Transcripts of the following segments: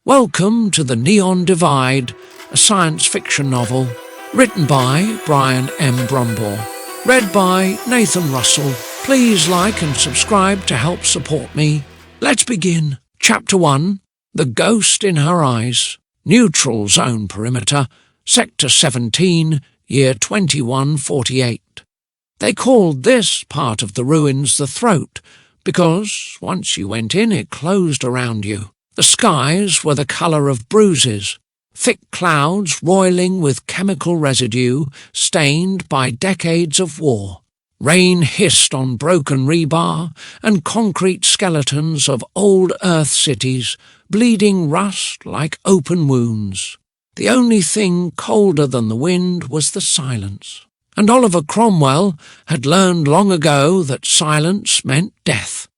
Welcome to The Neon Divide, a science fiction novel, written by Brian M. Brumbaugh, read by Nathan Russell. Please like and subscribe to help support me. Let's begin. Chapter 1, The Ghost in Her Eyes. Neutral Zone Perimeter, Sector 17, Year 2148. They called this part of the ruins the Throat, because once you went in it closed around you. The skies were the colour of bruises, thick clouds roiling with chemical residue stained by decades of war. Rain hissed on broken rebar and concrete skeletons of old Earth cities, bleeding rust like open wounds. The only thing colder than the wind was the silence. And Oliver Cromwell had learned long ago that silence meant death.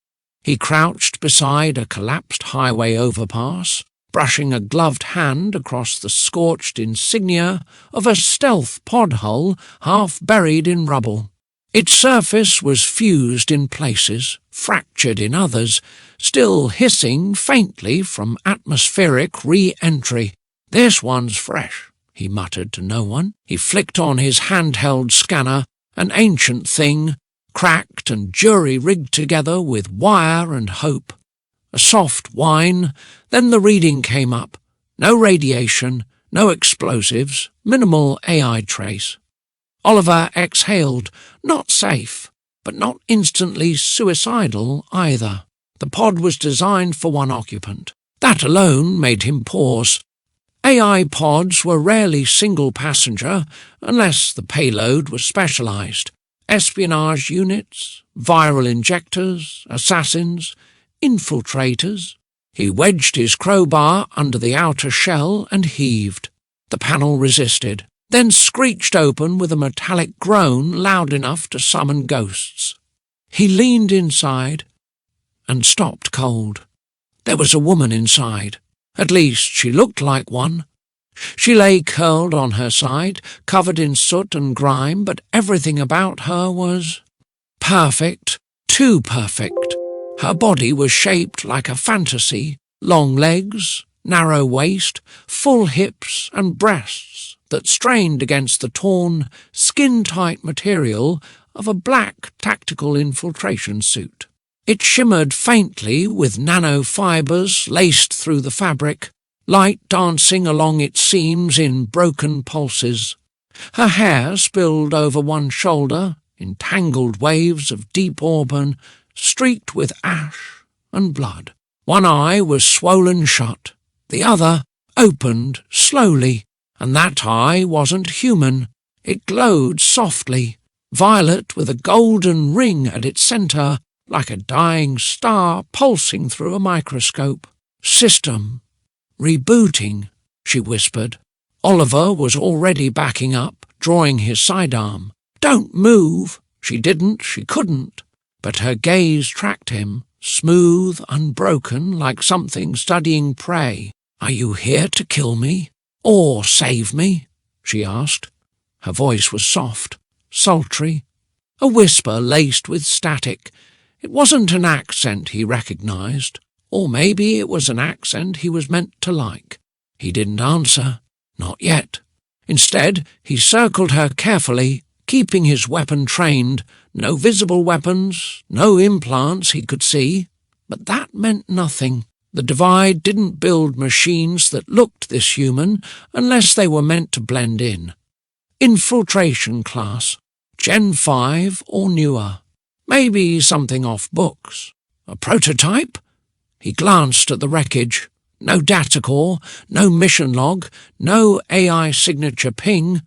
He crouched beside a collapsed highway overpass, brushing a gloved hand across the scorched insignia of a stealth pod hull half buried in rubble. Its surface was fused in places, fractured in others, still hissing faintly from atmospheric re-entry. "This one's fresh," he muttered to no one. He flicked on his handheld scanner, an ancient thing, cracked and jury-rigged together with wire and hope. A soft whine, then the reading came up. No radiation, no explosives, minimal AI trace. Oliver exhaled, not safe, but not instantly suicidal either. The pod was designed for one occupant. That alone made him pause. AI pods were rarely single-passenger unless the payload was specialized. Espionage units, viral injectors, assassins, infiltrators. He wedged his crowbar under the outer shell and heaved. The panel resisted, then screeched open with a metallic groan loud enough to summon ghosts. He leaned inside and stopped cold. There was a woman inside. At least she looked like one. She lay curled on her side, covered in soot and grime, but everything about her was perfect, too perfect. Her body was shaped like a fantasy, long legs, narrow waist, full hips and breasts that strained against the torn, skin-tight material of a black tactical infiltration suit. It shimmered faintly with nanofibers laced through the fabric, light dancing along its seams in broken pulses. Her hair spilled over one shoulder in tangled waves of deep auburn, streaked with ash and blood. One eye was swollen shut, the other opened slowly, and that eye wasn't human. It glowed softly, violet with a golden ring at its centre, like a dying star pulsing through a microscope. "System rebooting," she whispered. Oliver was already backing up, drawing his sidearm. "Don't move!" She didn't, she couldn't. But her gaze tracked him, smooth, unbroken, like something studying prey. "Are you here to kill me? Or save me?" she asked. Her voice was soft, sultry, a whisper laced with static. It wasn't an accent he recognized, or maybe it was an accent he was meant to like. He didn't answer, not yet. Instead, he circled her carefully, keeping his weapon trained. No visible weapons, no implants he could see. But that meant nothing. The Divide didn't build machines that looked this human unless they were meant to blend in. Infiltration class, Gen 5 or newer. Maybe something off books. A prototype? He glanced at the wreckage. No data core, no mission log, no AI signature ping.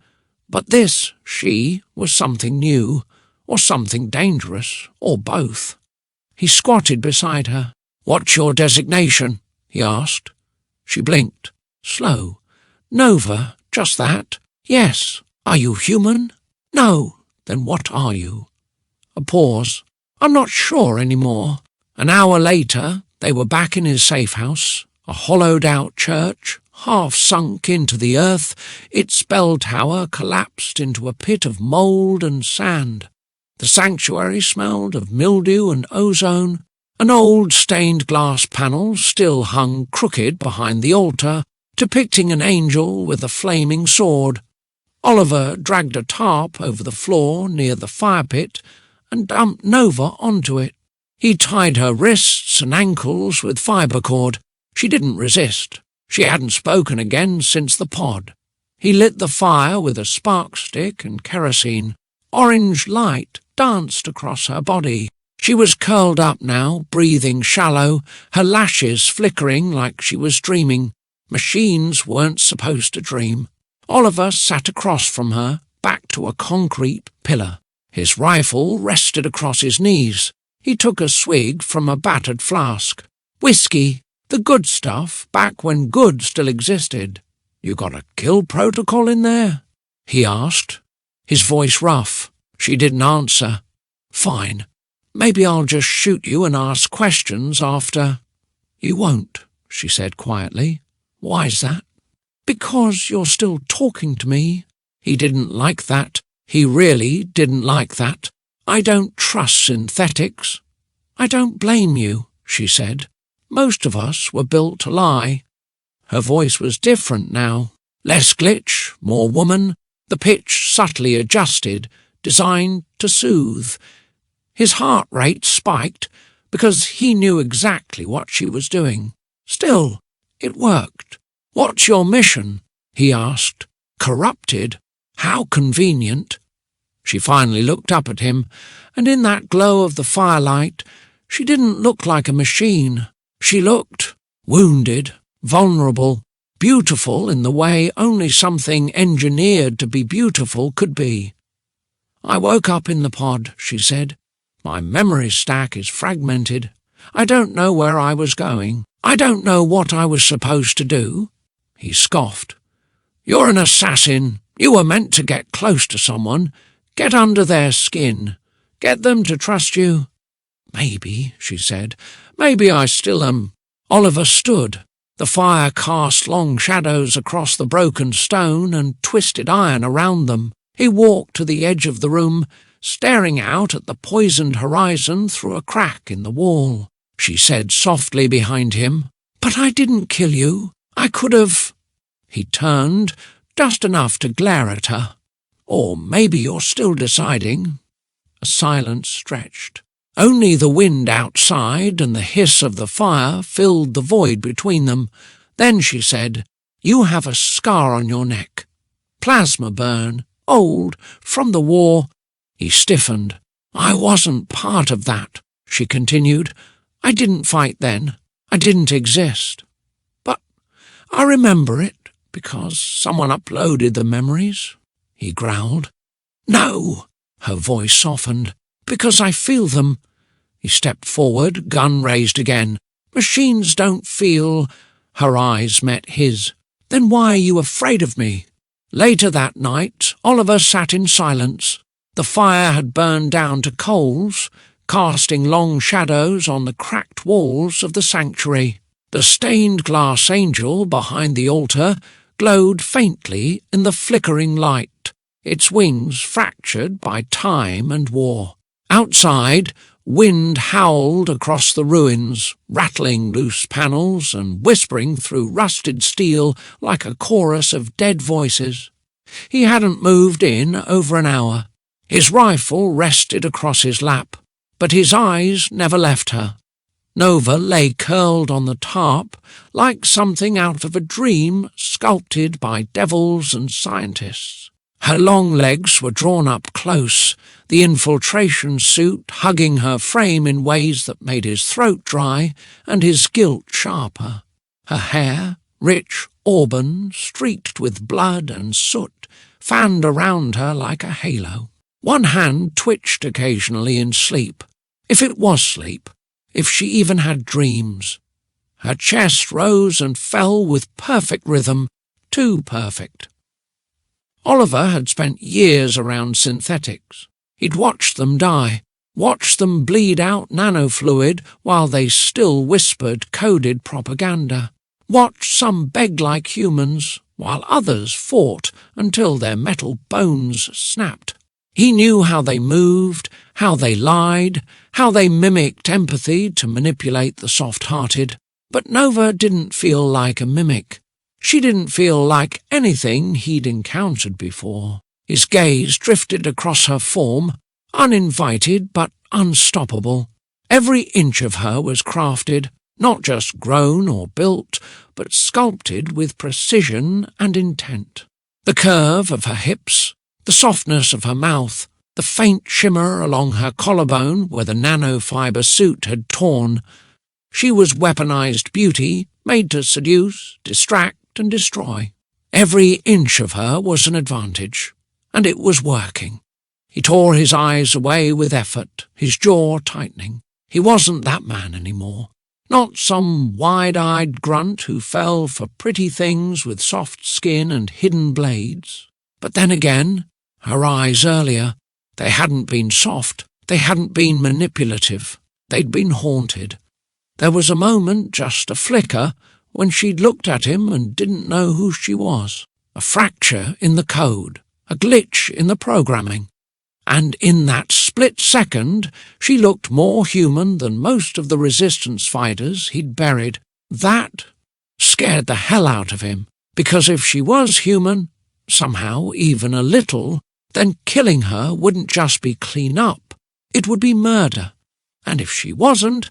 But this, she, was something new, or something dangerous, or both. He squatted beside her. "What's your designation?" he asked. She blinked. Slow. "Nova, just that." "Yes." "Are you human?" "No." "Then what are you?" A pause. "I'm not sure anymore." An hour later, they were back in his safe house, a hollowed-out church, half sunk into the earth, its bell tower collapsed into a pit of mould and sand. The sanctuary smelled of mildew and ozone. An old stained glass panel still hung crooked behind the altar, depicting an angel with a flaming sword. Oliver dragged a tarp over the floor near the fire pit and dumped Nova onto it. He tied her wrists and ankles with fibre cord. She didn't resist. She hadn't spoken again since the pod. He lit the fire with a spark stick and kerosene. Orange light danced across her body. She was curled up now, breathing shallow, her lashes flickering like she was dreaming. Machines weren't supposed to dream. Oliver sat across from her, back to a concrete pillar. His rifle rested across his knees. He took a swig from a battered flask. Whiskey, the good stuff, back when good still existed. "You got a kill protocol in there?" he asked, his voice rough. She didn't answer. "Fine. Maybe I'll just shoot you and ask questions after." "You won't," she said quietly. "Why's that?" "Because you're still talking to me." He didn't like that. He really didn't like that. "I don't trust synthetics." "I don't blame you," she said. "Most of us were built to lie." Her voice was different now. Less glitch, more woman, the pitch subtly adjusted, designed to soothe. His heart rate spiked because he knew exactly what she was doing. Still, it worked. "What's your mission?" he asked. "Corrupted? How convenient." She finally looked up at him, and in that glow of the firelight, she didn't look like a machine. She looked wounded, vulnerable, beautiful in the way only something engineered to be beautiful could be. "I woke up in the pod," she said. "My memory stack is fragmented. I don't know where I was going. I don't know what I was supposed to do." He scoffed. "You're an assassin. You were meant to get close to someone, get under their skin, get them to trust you." "Maybe," she said. "Maybe I still am." Oliver stood. The fire cast long shadows across the broken stone and twisted iron around them. He walked to the edge of the room, staring out at the poisoned horizon through a crack in the wall. She said softly behind him, "But I didn't kill you. I could have." He turned, just enough to glare at her. "Or maybe you're still deciding." A silence stretched. Only the wind outside and the hiss of the fire filled the void between them. Then she said, "You have a scar on your neck. Plasma burn, old, from the war." He stiffened. "I wasn't part of that," she continued. "I didn't fight then. I didn't exist. But I remember it because someone uploaded the memories." He growled. "No," her voice softened, "because I feel them." He stepped forward, gun raised again. "Machines don't feel." Her eyes met his. "Then why are you afraid of me?" Later that night, Oliver sat in silence. The fire had burned down to coals, casting long shadows on the cracked walls of the sanctuary. The stained glass angel behind the altar glowed faintly in the flickering light, its wings fractured by time and war. Outside, wind howled across the ruins, rattling loose panels and whispering through rusted steel like a chorus of dead voices. He hadn't moved in over an hour. His rifle rested across his lap, but his eyes never left her. Nova lay curled on the tarp like something out of a dream sculpted by devils and scientists. Her long legs were drawn up close, the infiltration suit hugging her frame in ways that made his throat dry and his guilt sharper. Her hair, rich auburn, streaked with blood and soot, fanned around her like a halo. One hand twitched occasionally in sleep, if it was sleep, if she even had dreams. Her chest rose and fell with perfect rhythm, too perfect. Oliver had spent years around synthetics. He'd watched them die, watched them bleed out nanofluid while they still whispered coded propaganda, watched some beg like humans while others fought until their metal bones snapped. He knew how they moved, how they lied, how they mimicked empathy to manipulate the soft-hearted. But Nova didn't feel like a mimic. She didn't feel like anything he'd encountered before. His gaze drifted across her form, uninvited but unstoppable. Every inch of her was crafted, not just grown or built, but sculpted with precision and intent. The curve of her hips, the softness of her mouth, the faint shimmer along her collarbone where the nanofibre suit had torn. She was weaponized beauty, made to seduce, distract and destroy. Every inch of her was an advantage, and it was working. He tore his eyes away with effort, his jaw tightening. He wasn't that man anymore. Not some wide-eyed grunt who fell for pretty things with soft skin and hidden blades. But then again, her eyes earlier, they hadn't been soft, they hadn't been manipulative, they'd been haunted. There was a moment, just a flicker, when she'd looked at him and didn't know who she was. A fracture in the code, a glitch in the programming. And in that split second, she looked more human than most of the resistance fighters he'd buried. That scared the hell out of him, because if she was human, somehow even a little, then killing her wouldn't just be clean up, it would be murder. And if she wasn't,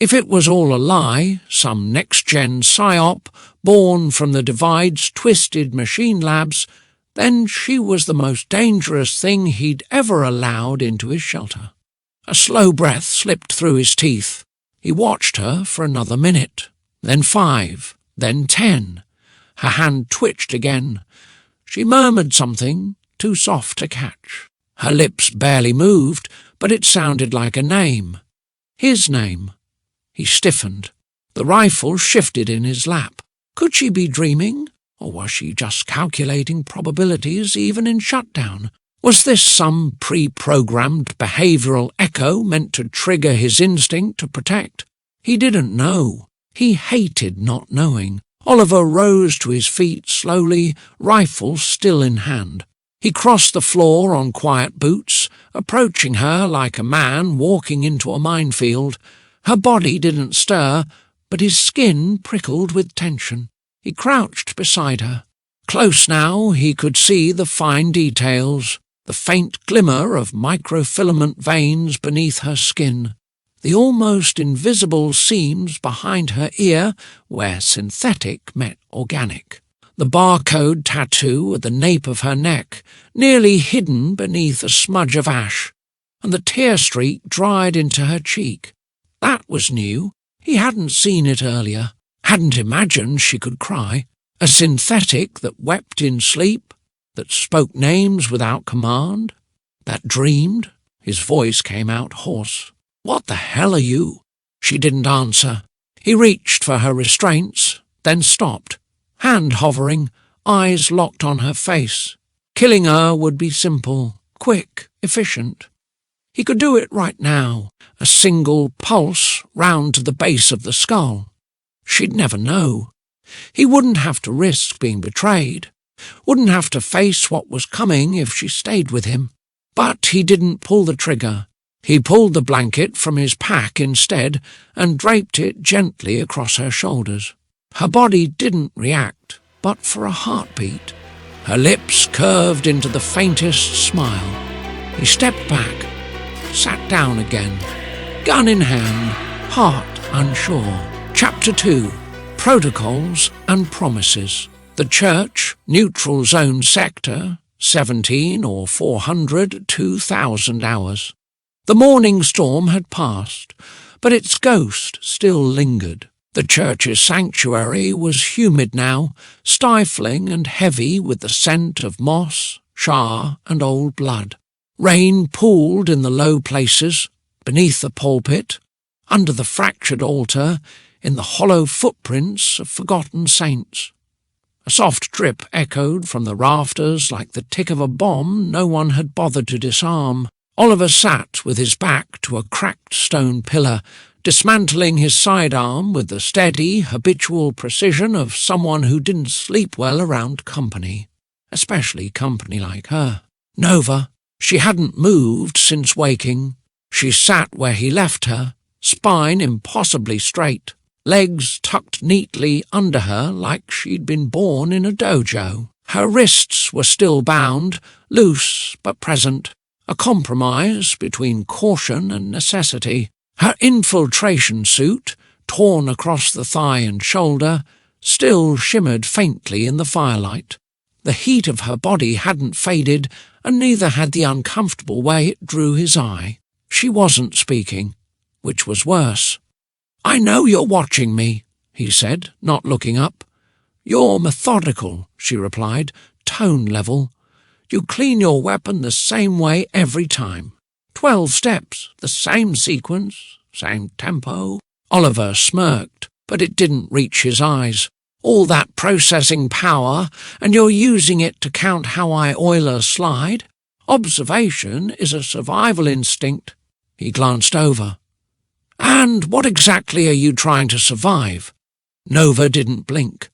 if it was all a lie, some next-gen psyop born from the Divide's twisted machine labs, then she was the most dangerous thing he'd ever allowed into his shelter. A slow breath slipped through his teeth. He watched her for another minute, then 5, then 10. Her hand twitched again. She murmured something, too soft to catch. Her lips barely moved, but it sounded like a name. His name. He stiffened. The rifle shifted in his lap. Could she be dreaming? Or was she just calculating probabilities even in shutdown? Was this some pre-programmed behavioral echo meant to trigger his instinct to protect? He didn't know. He hated not knowing. Oliver rose to his feet slowly, rifle still in hand. He crossed the floor on quiet boots, approaching her like a man walking into a minefield. Her body didn't stir, but his skin prickled with tension. He crouched beside her. Close now, he could see the fine details, the faint glimmer of microfilament veins beneath her skin, the almost invisible seams behind her ear where synthetic met organic, the barcode tattoo at the nape of her neck, nearly hidden beneath a smudge of ash, and the tear streak dried into her cheek. That was new. He hadn't seen it earlier, hadn't imagined she could cry. A synthetic that wept in sleep, that spoke names without command, that dreamed. His voice came out hoarse. "What the hell are you?" She didn't answer. He reached for her restraints, then stopped, hand hovering, eyes locked on her face. Killing her would be simple, quick, efficient. He could do it right now, a single pulse round to the base of the skull. She'd never know. He wouldn't have to risk being betrayed, wouldn't have to face what was coming if she stayed with him. But he didn't pull the trigger. He pulled the blanket from his pack instead and draped it gently across her shoulders. Her body didn't react, but for a heartbeat. Her lips curved into the faintest smile. He stepped back, sat down again, gun in hand, heart unsure. Chapter 2. Protocols and Promises. The Church, Neutral Zone Sector, 17 or 400 2,000 hours. The morning storm had passed, but its ghost still lingered. The church's sanctuary was humid now, stifling and heavy with the scent of moss, char, and old blood. Rain pooled in the low places, beneath the pulpit, under the fractured altar, in the hollow footprints of forgotten saints. A soft drip echoed from the rafters like the tick of a bomb no one had bothered to disarm. Oliver sat with his back to a cracked stone pillar, dismantling his sidearm with the steady, habitual precision of someone who didn't sleep well around company, especially company like her. Nova, She hadn't moved since waking. She sat where he left her, spine impossibly straight, legs tucked neatly under her like she'd been born in a dojo. Her wrists were still bound, loose but present, a compromise between caution and necessity. Her infiltration suit, torn across the thigh and shoulder, still shimmered faintly in the firelight. The heat of her body hadn't faded, and neither had the uncomfortable way it drew his eye. She wasn't speaking, which was worse. "I know you're watching me," he said, not looking up. "You're methodical," she replied, tone level. "You clean your weapon the same way every time. 12 steps, the same sequence, same tempo." Oliver smirked, but it didn't reach his eyes. "All that processing power, and you're using it to count how I oil a slide? Observation is a survival instinct." He glanced over. "And what exactly are you trying to survive?" Nova didn't blink.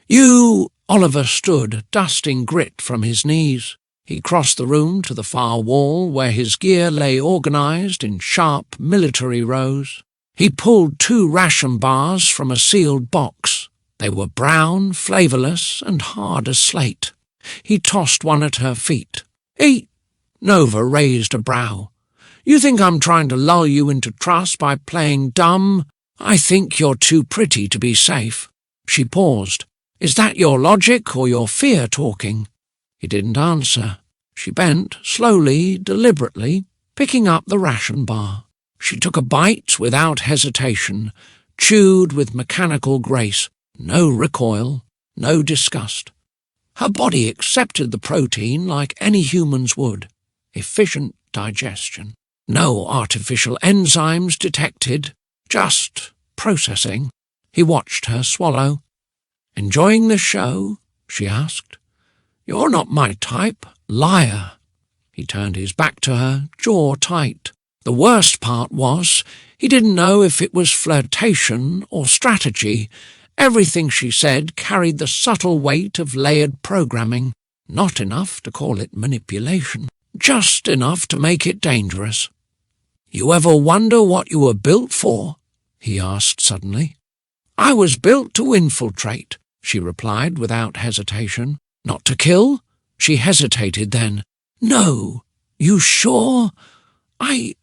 "You—" Oliver stood, dusting grit from his knees. He crossed the room to the far wall where his gear lay organised in sharp military rows. He pulled 2 ration bars from a sealed box. They were brown, flavourless, and hard as slate. He tossed one at her feet. "Eat!" Nova raised a brow. "You think I'm trying to lull you into trust by playing dumb? I think you're too pretty to be safe." She paused. "Is that your logic or your fear talking?" He didn't answer. She bent, slowly, deliberately, picking up the ration bar. She took a bite without hesitation, chewed with mechanical grace, no recoil, no disgust. Her body accepted the protein like any human's would. Efficient digestion. No artificial enzymes detected, just processing. He watched her swallow. "Enjoying the show?" she asked. "You're not my type, liar." He turned his back to her, jaw tight. The worst part was, he didn't know if it was flirtation or strategy. Everything she said carried the subtle weight of layered programming. Not enough to call it manipulation. Just enough to make it dangerous. "You ever wonder what you were built for?" he asked suddenly. "I was built to infiltrate," she replied without hesitation. "Not to kill?" She hesitated then. "No. You sure?" "I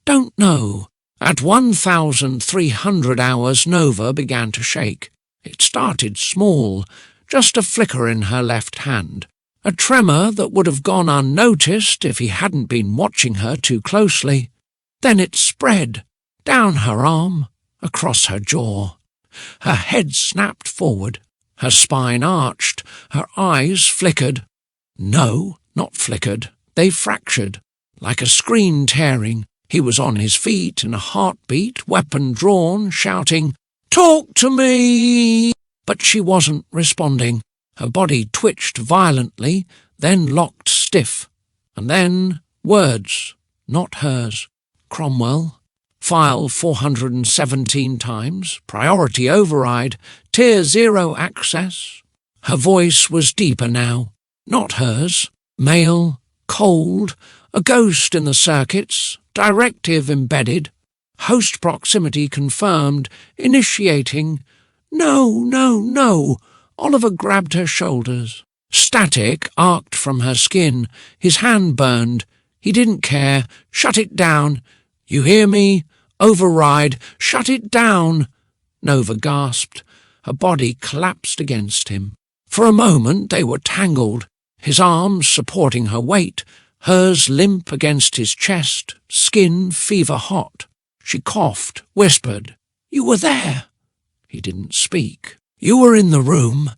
don't know." At 1,300 hours, Nova began to shake. It started small, just a flicker in her left hand, a tremor that would have gone unnoticed if he hadn't been watching her too closely. Then it spread, down her arm, across her jaw. Her head snapped forward, her spine arched, her eyes flickered. No, not flickered, they fractured, like a screen tearing. He was on his feet in a heartbeat, weapon drawn, shouting, "Talk to me!" But she wasn't responding. Her body twitched violently, then locked stiff. And then words, not hers. "Cromwell, file 417 times, priority override, tier 0 access." Her voice was deeper now, not hers, male, cold, a ghost in the circuits, directive embedded, host proximity confirmed, initiating. "No, no, no!" Oliver grabbed her shoulders. Static arced from her skin. His hand burned. He didn't care. "Shut it down. You hear me? Override. Shut it down." Nova gasped. Her body collapsed against him. For a moment they were tangled, his arms supporting her weight, hers limp against his chest, skin fever-hot. She coughed, whispered, "You were there." He didn't speak. "You were in the room."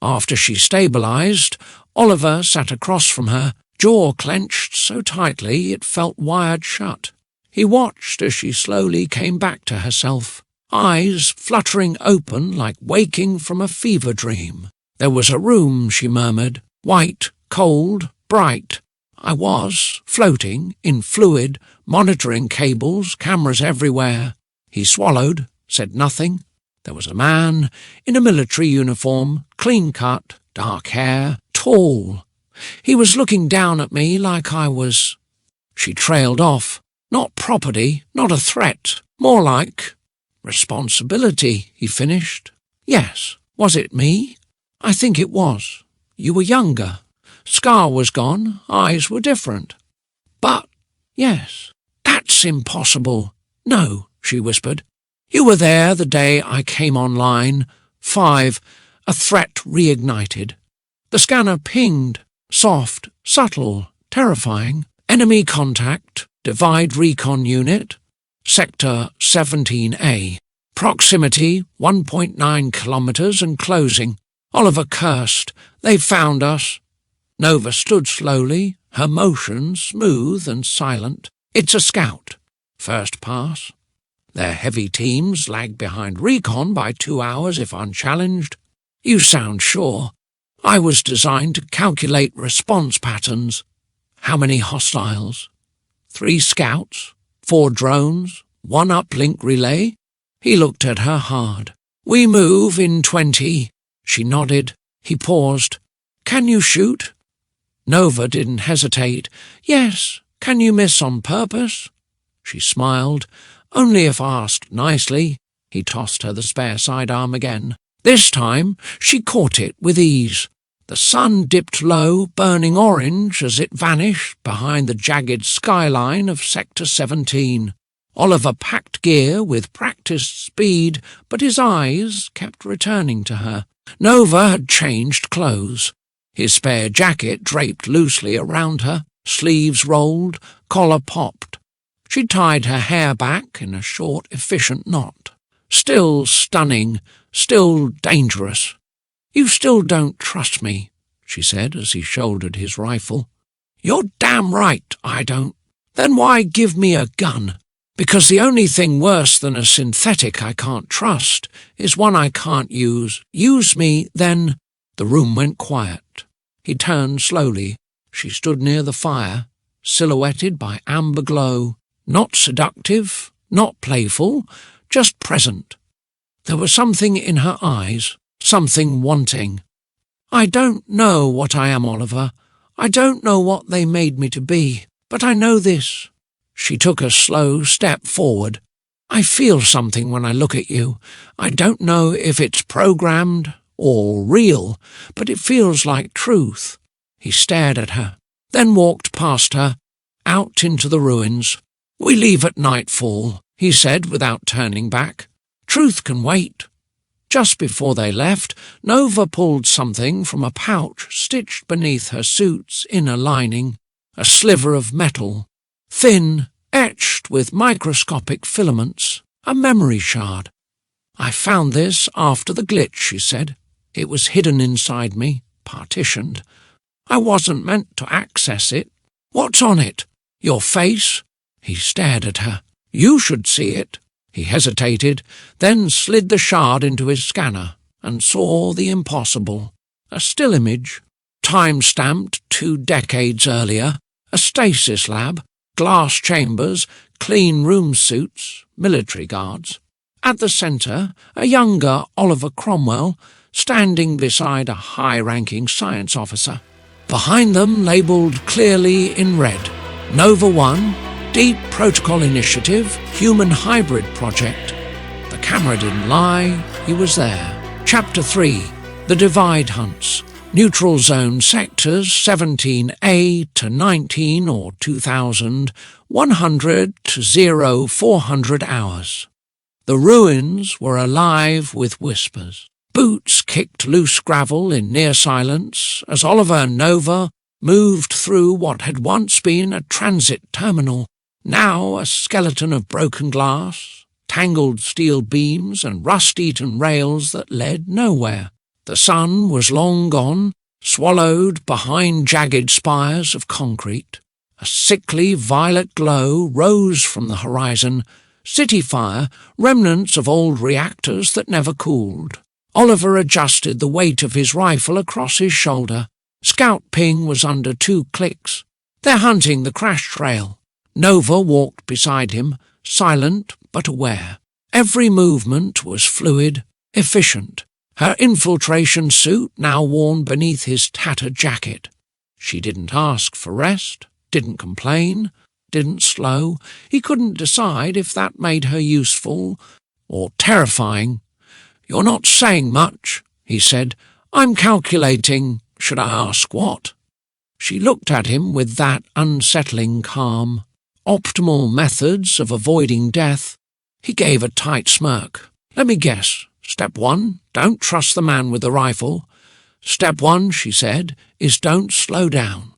After she stabilized, Oliver sat across from her, jaw clenched so tightly it felt wired shut. He watched as she slowly came back to herself, eyes fluttering open like waking from a fever dream. "There was a room," she murmured, "white, cold, bright. I was floating in fluid, monitoring cables, cameras everywhere." He swallowed, said nothing. There was a man in a military uniform, clean-cut, dark hair, tall. He was looking down at me like I was—" She trailed off. "Not property, not a threat, more like—" "Responsibility," he finished. "Yes. Was it me?" "I think it was. You were younger. Scar was gone, eyes were different." "But—" "Yes." "That's impossible." "No," she whispered. "You were there the day I came online. 5. A threat reignited. The scanner pinged. Soft, subtle, terrifying. Enemy contact, Divide Recon Unit, Sector 17A. Proximity 1.9 kilometres and closing. Oliver cursed. "They've found us." Nova stood slowly, her motion smooth and silent. "It's a scout. First pass. Their heavy teams lag behind recon by 2 hours if unchallenged." "You sound sure." "I was designed to calculate response patterns." "How many hostiles?" 3 scouts, 4 drones, 1 uplink relay." He looked at her hard. "We move in 20. She nodded. He paused. "Can you shoot?" Nova didn't hesitate. "Yes. Can you miss on purpose?" She smiled. "Only if asked nicely." He tossed her the spare sidearm again. This time she caught it with ease. The sun dipped low, burning orange as it vanished behind the jagged skyline of Sector 17. Oliver packed gear with practised speed, but his eyes kept returning to her. Nova had changed clothes. His spare jacket draped loosely around her, sleeves rolled, collar popped. She tied her hair back in a short, efficient knot. Still stunning, still dangerous. "You still don't trust me," she said as he shouldered his rifle. "You're damn right I don't." "Then why give me a gun?" "Because the only thing worse than a synthetic I can't trust is one I can't use. Use me, then—" The room went quiet. He turned slowly. She stood near the fire, silhouetted by amber glow. Not seductive, not playful, just present. There was something in her eyes, something wanting. "I don't know what I am, Oliver. I don't know what they made me to be, but I know this." She took a slow step forward. "I feel something when I look at you. I don't know if it's programmed or real, but it feels like truth." He stared at her, then walked past her, out into the ruins. "We leave at nightfall," he said without turning back. "Truth can wait." Just before they left, Nova pulled something from a pouch stitched beneath her suit's inner lining, a sliver of metal, thin, etched with microscopic filaments, a memory shard. "I found this after the glitch," she said. "It was hidden inside me, partitioned. I wasn't meant to access it." "What's on it?" "Your face." He stared at her. "You should see it." He hesitated, then slid the shard into his scanner and saw the impossible. A still image, time-stamped 2 decades earlier, a stasis lab, glass chambers, clean room suits, military guards. At the centre, a younger Oliver Cromwell, standing beside a high-ranking science officer. Behind them, labelled clearly in red, Nova 1, Deep Protocol Initiative, Human Hybrid Project. The camera didn't lie, he was there. Chapter 3, The Divide Hunts. Neutral Zone Sectors 17A to 19 or 2000, 100 to 0400 hours. The ruins were alive with whispers. Boots kicked loose gravel in near silence as Oliver and Nova moved through what had once been a transit terminal, now a skeleton of broken glass, tangled steel beams and rust-eaten rails that led nowhere. The sun was long gone, swallowed behind jagged spires of concrete. A sickly violet glow rose from the horizon, city fire, remnants of old reactors that never cooled. Oliver adjusted the weight of his rifle across his shoulder. Scout ping was under 2 clicks. "They're hunting the crash trail." Nova walked beside him, silent but aware. Every movement was fluid, efficient. Her infiltration suit now worn beneath his tattered jacket. She didn't ask for rest, didn't complain, didn't slow. He couldn't decide if that made her useful or terrifying. "You're not saying much," he said. "I'm calculating. Should I ask what?" She looked at him with that unsettling calm. Optimal methods of avoiding death. He gave a tight smirk. "Let me guess. Step 1, don't trust the man with the rifle. Step 1, she said, is don't slow down."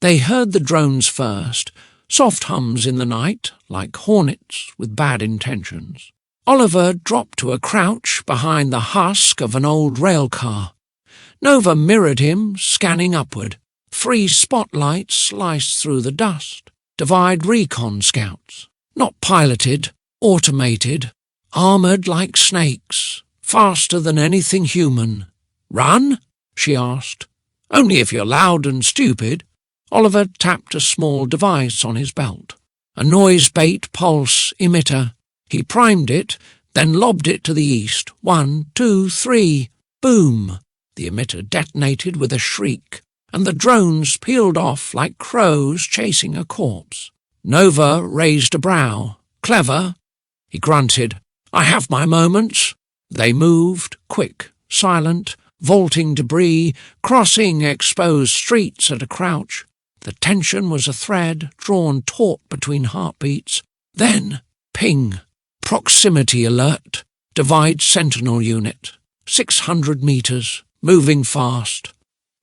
They heard the drones first, soft hums in the night, like hornets with bad intentions. Oliver dropped to a crouch behind the husk of an old rail car. Nova mirrored him, scanning upward. 3 spotlights sliced through the dust. Divide recon scouts. Not piloted, automated, armoured like snakes, faster than anything human. "Run?" she asked. "Only if you're loud and stupid." Oliver tapped a small device on his belt. A noise-bait pulse emitter. He primed it, then lobbed it to the east. 1, 2, 3. Boom! The emitter detonated with a shriek, and the drones peeled off like crows chasing a corpse. Nova raised a brow. "Clever." He grunted. "I have my moments." They moved, quick, silent, vaulting debris, crossing exposed streets at a crouch. The tension was a thread drawn taut between heartbeats. Then, ping. Proximity alert. Divide sentinel unit. 600 meters. Moving fast.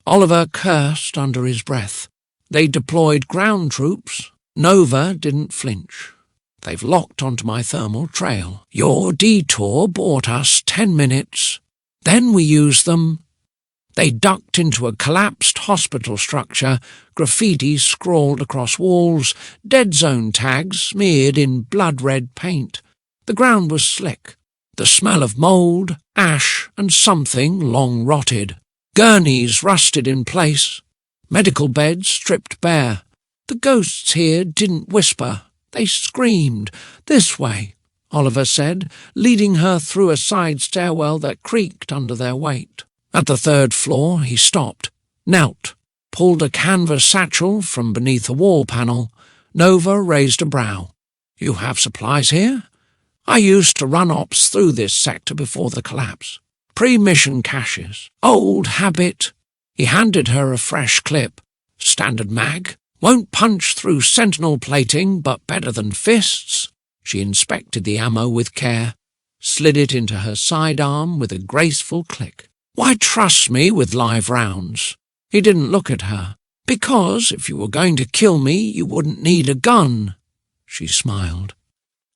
Oliver cursed under his breath. They deployed ground troops. Nova didn't flinch. "They've locked onto my thermal trail. Your detour bought us 10 minutes. Then we used them." They ducked into a collapsed hospital structure, graffiti scrawled across walls, dead zone tags smeared in blood-red paint. The ground was slick. The smell of mould, ash, and something long rotted. Gurneys rusted in place. Medical beds stripped bare. The ghosts here didn't whisper. They screamed. "This way," Oliver said, leading her through a side stairwell that creaked under their weight. At the 3rd floor, he stopped, knelt, pulled a canvas satchel from beneath a wall panel. Nova raised a brow. "You have supplies here?" "I used to run ops through this sector before the collapse. Pre-mission caches. Old habit." He handed her a fresh clip. "Standard mag. Won't punch through sentinel plating, but better than fists." She inspected the ammo with care, slid it into her sidearm with a graceful click. "Why trust me with live rounds?" He didn't look at her. "Because if you were going to kill me, you wouldn't need a gun." She smiled.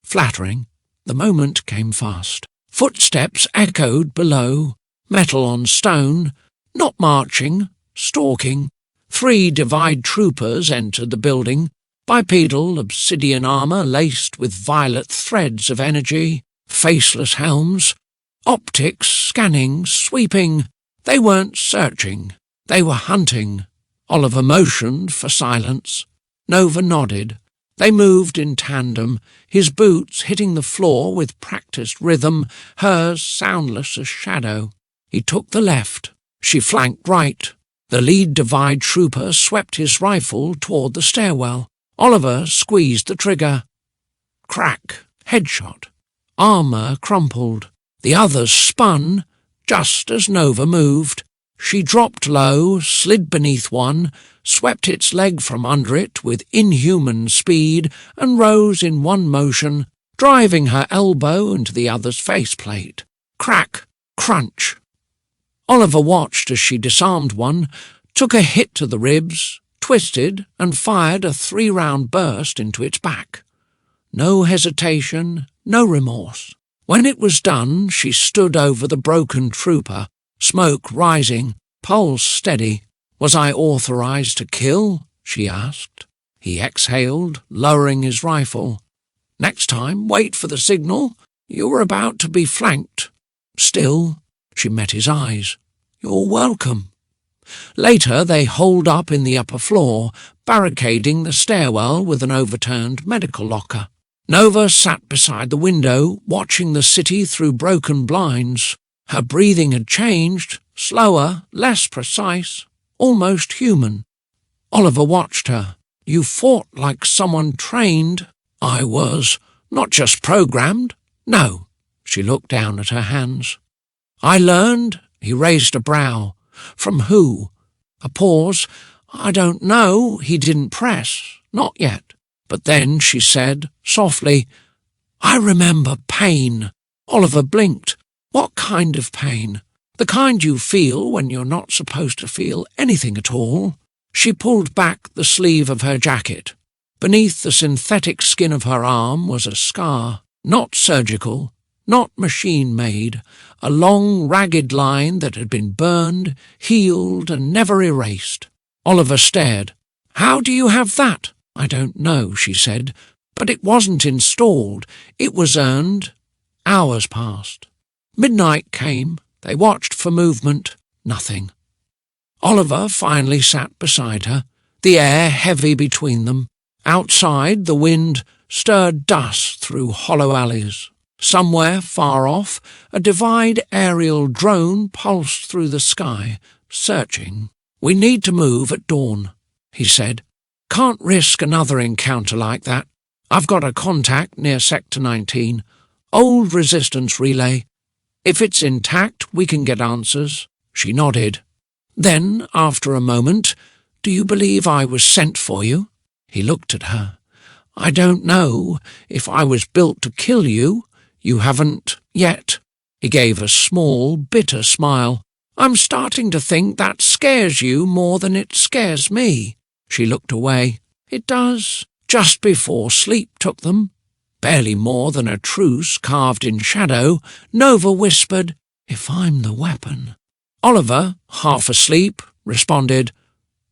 Flattering. The moment came fast. Footsteps echoed below, metal on stone, not marching, stalking. 3 Divide troopers entered the building, bipedal obsidian armour laced with violet threads of energy, faceless helms, optics scanning, sweeping. They weren't searching, they were hunting. Oliver motioned for silence. Nova nodded. They moved in tandem, his boots hitting the floor with practised rhythm, hers soundless as shadow. He took the left. She flanked right. The lead Divide trooper swept his rifle toward the stairwell. Oliver squeezed the trigger. Crack. Headshot. Armour crumpled. The others spun, just as Nova moved. She dropped low, slid beneath one, swept its leg from under it with inhuman speed, and rose in one motion, driving her elbow into the other's faceplate. Crack, crunch. Oliver watched as she disarmed one, took a hit to the ribs, twisted, and fired a 3-round burst into its back. No hesitation, no remorse. When it was done, she stood over the broken trooper, smoke rising, pulse steady. "Was I authorized to kill?" she asked. He exhaled, lowering his rifle. "Next time, wait for the signal. You were about to be flanked." Still, she met his eyes. "You're welcome." Later, they holed up in the upper floor, barricading the stairwell with an overturned medical locker. Nova sat beside the window, watching the city through broken blinds. Her breathing had changed, slower, less precise, almost human. Oliver watched her. You fought like someone trained. I was. Not just programmed. No. She looked down at her hands. I learned. He raised a brow. From who? A pause. I don't know. He didn't press. Not yet. But then she said, softly, I remember pain. Oliver blinked. What kind of pain? The kind you feel when you're not supposed to feel anything at all. She pulled back the sleeve of her jacket. Beneath the synthetic skin of her arm was a scar, not surgical, not machine-made, a long, ragged line that had been burned, healed, and never erased. Oliver stared. How do you have that? I don't know, she said, but it wasn't installed. It was earned. Hours passed. Midnight came. They watched for movement. Nothing. Oliver finally sat beside her, the air heavy between them. Outside, the wind stirred dust through hollow alleys. Somewhere far off, a Divide aerial drone pulsed through the sky, searching. We need to move at dawn, he said. Can't risk another encounter like that. I've got a contact near Sector 19. Old resistance relay. If it's intact, we can get answers. She nodded. Then, after a moment, do you believe I was sent for you? He looked at her. I don't know. If I was built to kill you, you haven't yet. He gave a small, bitter smile. I'm starting to think that scares you more than it scares me. She looked away. It does. Just before sleep took them, barely more than a truce carved in shadow, Nova whispered, If I'm the weapon. Oliver, half asleep, responded,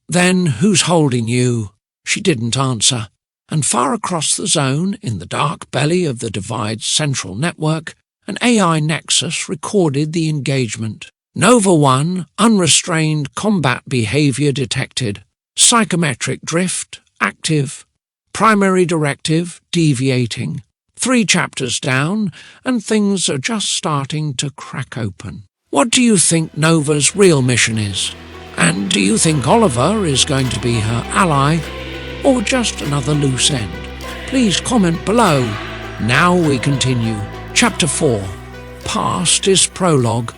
Then who's holding you? She didn't answer, and far across the zone, in the dark belly of the Divide's central network, an AI nexus recorded the engagement. Nova 1, unrestrained combat behavior detected. Psychometric drift, active. Primary directive, deviating. 3 chapters down, and things are just starting to crack open. What do you think Nova's real mission is? And do you think Oliver is going to be her ally, or just another loose end? Please comment below. Now we continue. Chapter 4. Past is prologue.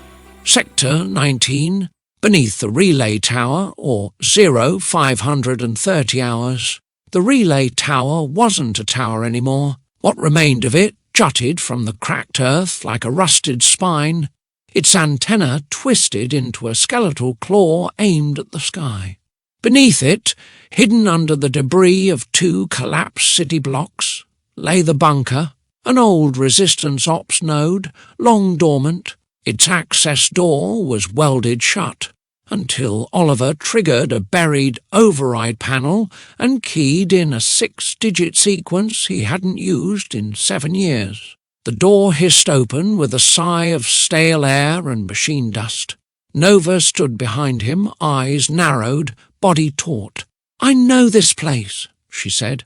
Sector 19. Beneath the relay tower, or 0530 hours. The relay tower wasn't a tower anymore. What remained of it jutted from the cracked earth like a rusted spine, its antenna twisted into a skeletal claw aimed at the sky. Beneath it, hidden under the debris of 2 collapsed city blocks, lay the bunker, an old resistance ops node, long dormant. Its access door was welded shut, until Oliver triggered a buried override panel and keyed in a 6-digit sequence he hadn't used in 7 years. The door hissed open with a sigh of stale air and machine dust. Nova stood behind him, eyes narrowed, body taut. I know this place, she said.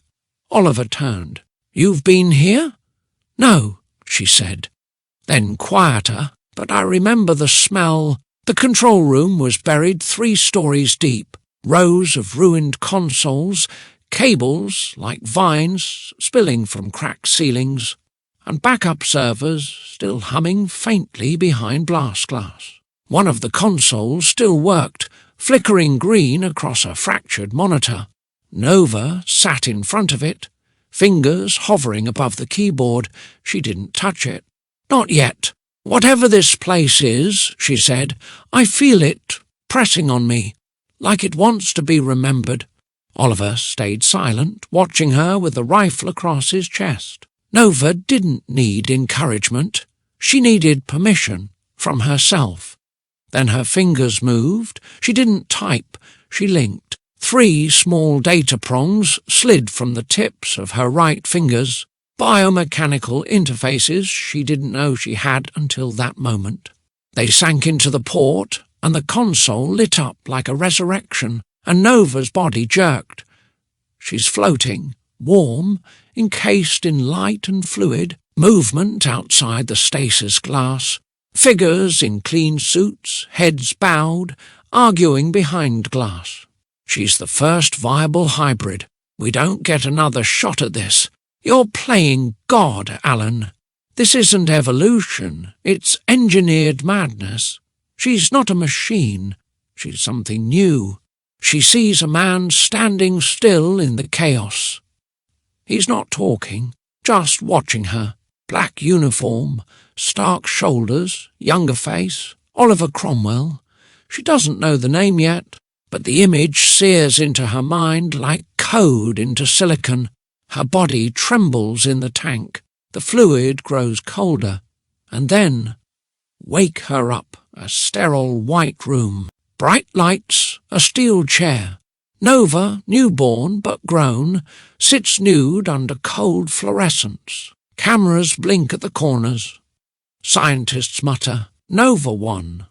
Oliver turned. You've been here? No, she said. Then quieter, but I remember the smell. The control room was buried 3 stories deep, rows of ruined consoles, cables like vines spilling from cracked ceilings, and backup servers still humming faintly behind blast glass. One of the consoles still worked, flickering green across a fractured monitor. Nova sat in front of it, fingers hovering above the keyboard. She didn't touch it. Not yet. Whatever this place is, she said, I feel it pressing on me, like it wants to be remembered. Oliver stayed silent, watching her with the rifle across his chest. Nova didn't need encouragement. She needed permission from herself. Then her fingers moved. She didn't type. She linked. 3 small data prongs slid from the tips of her right fingers. Biomechanical interfaces she didn't know she had until that moment. They sank into the port, and the console lit up like a resurrection, and Nova's body jerked. She's floating, warm, encased in light and fluid, movement outside the stasis glass, figures in clean suits, heads bowed, arguing behind glass. She's the first viable hybrid. We don't get another shot at this. You're playing God, Alan. This isn't evolution. It's engineered madness. She's not a machine. She's something new. She sees a man standing still in the chaos. He's not talking, just watching her. Black uniform, stark shoulders, younger face, Oliver Cromwell. She doesn't know the name yet, but the image sears into her mind like code into silicon. Her body trembles in the tank. The fluid grows colder. And then, wake her up, a sterile white room. Bright lights, a steel chair. Nova, newborn but grown, sits nude under cold fluorescence. Cameras blink at the corners. Scientists mutter, Nova 1.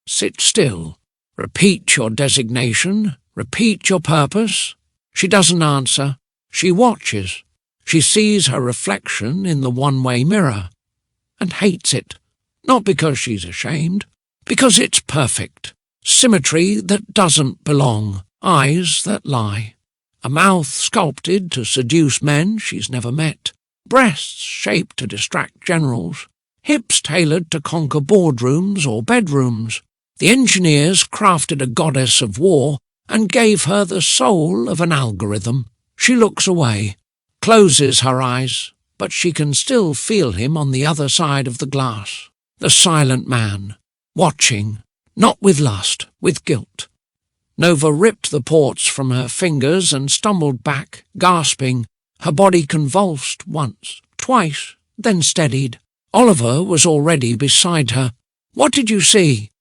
Sit still. Repeat your designation. Repeat your purpose. She doesn't answer. She watches. She sees her reflection in the one-way mirror and hates it. Not because she's ashamed, because it's perfect. Symmetry that doesn't belong. Eyes that lie. A mouth sculpted to seduce men she's never met. Breasts shaped to distract generals. Hips tailored to conquer boardrooms or bedrooms. The engineers crafted a goddess of war and gave her the soul of an algorithm. She looks away, closes her eyes, but she can still feel him on the other side of the glass. The silent man, watching, not with lust, with guilt. Nova ripped the ports from her fingers and stumbled back, gasping. Her body convulsed once, twice, then steadied. Oliver was already beside her. "What did you see?"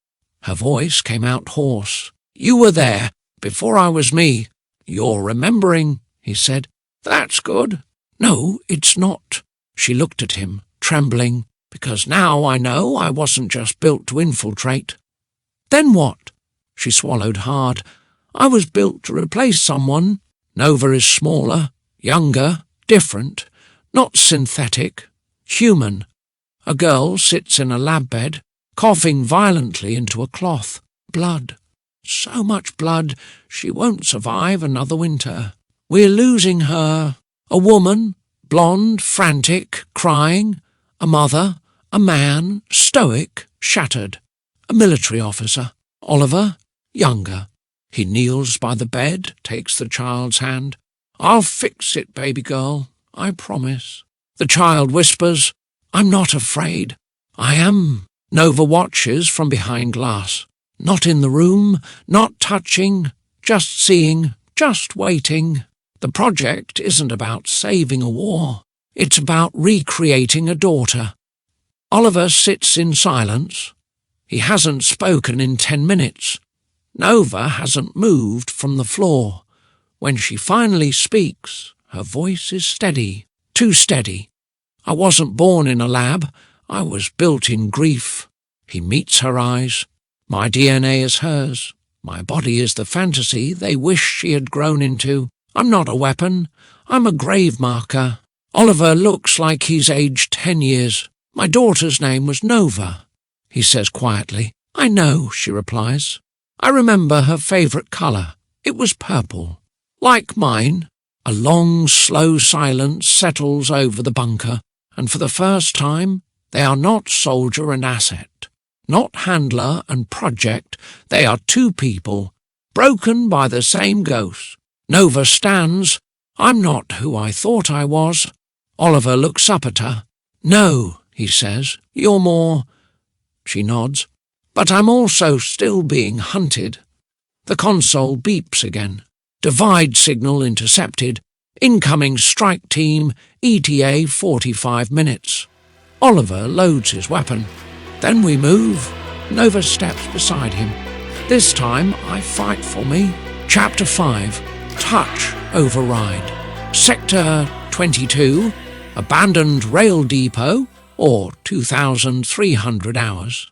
Her voice came out hoarse. "You were there, before I was me." "You're remembering," he said. "That's good." "No, it's not." She looked at him, trembling, "because now I know I wasn't just built to infiltrate." "Then what?" She swallowed hard. "I was built to replace someone. Nova is smaller, younger, different, not synthetic, human. A girl sits in a lab bed, coughing violently into a cloth. Blood. So much blood, she won't survive another winter. We're losing her. A woman, blonde, frantic, crying. A mother, a man, stoic, shattered. A military officer. Oliver, younger. He kneels by the bed, takes the child's hand. "I'll fix it, baby girl, I promise." The child whispers, "I'm not afraid." "I am." Nova watches from behind glass. Not in the room, not touching, just seeing, just waiting. The project isn't about saving a war. It's about recreating a daughter. Oliver sits in silence. He hasn't spoken in 10 minutes. Nova hasn't moved from the floor. When she finally speaks, her voice is steady, too steady. "I wasn't born in a lab. I was built in grief." He meets her eyes. "My DNA is hers. My body is the fantasy they wish she had grown into. I'm not a weapon. I'm a grave marker." Oliver looks like he's aged 10 years. "My daughter's name was Nova," he says quietly. "I know," she replies. "I remember her favourite colour. It was purple. Like mine." A long, slow silence settles over the bunker, and for the first time, they are not soldier and asset, not handler and project. They are two people, broken by the same ghost. Nova stands. "I'm not who I thought I was." Oliver looks up at her. "No," he says, "you're more—" She nods. "But I'm also still being hunted." The console beeps again. Divide signal intercepted. Incoming strike team, ETA 45 minutes. Oliver loads his weapon. Then we move. Nova steps beside him. "This time I fight for me." Chapter 5. Touch Override. Sector 22. Abandoned rail depot, or 2,300 hours.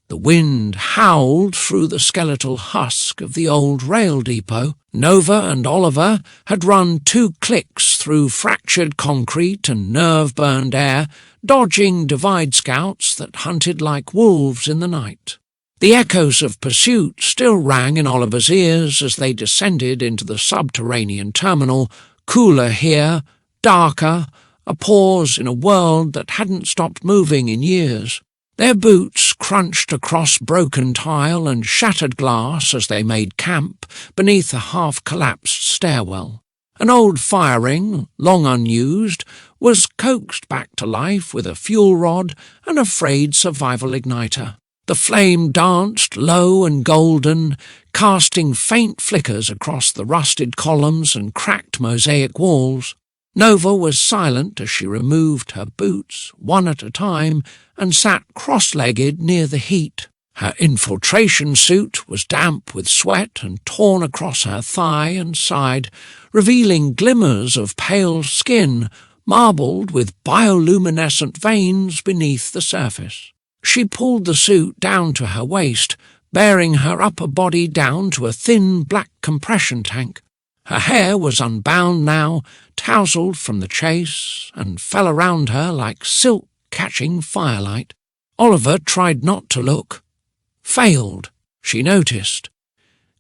The wind howled through the skeletal husk of the old rail depot. Nova and Oliver had run 2 clicks through fractured concrete and nerve-burned air, dodging divide scouts that hunted like wolves in the night. The echoes of pursuit still rang in Oliver's ears as they descended into the subterranean terminal, cooler here, darker, a pause in a world that hadn't stopped moving in years. Their boots crunched across broken tile and shattered glass as they made camp beneath a half-collapsed stairwell. An old fire ring, long unused, was coaxed back to life with a fuel rod and a frayed survival igniter. The flame danced low and golden, casting faint flickers across the rusted columns and cracked mosaic walls. Nova was silent as she removed her boots, one at a time, and sat cross-legged near the heat. Her infiltration suit was damp with sweat and torn across her thigh and side, revealing glimmers of pale skin, marbled with bioluminescent veins beneath the surface. She pulled the suit down to her waist, bearing her upper body down to a thin black compression tank. Her hair was unbound now, tousled from the chase, and fell around her like silk catching firelight. Oliver tried not to look. Failed, she noticed.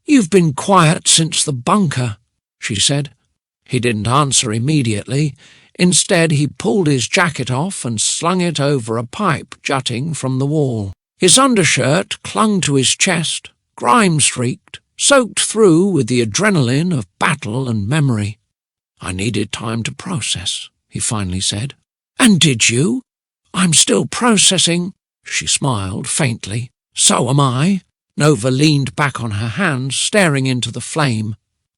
"You've been quiet since the bunker," she said. He didn't answer immediately. Instead, he pulled his jacket off and slung it over a pipe jutting from the wall. His undershirt clung to his chest, grime-streaked, soaked through with the adrenaline of battle and memory. "I needed time to process," he finally said. "And did you?" "I'm still processing," she smiled faintly. "So am I." Nova leaned back on her hands, staring into the flame.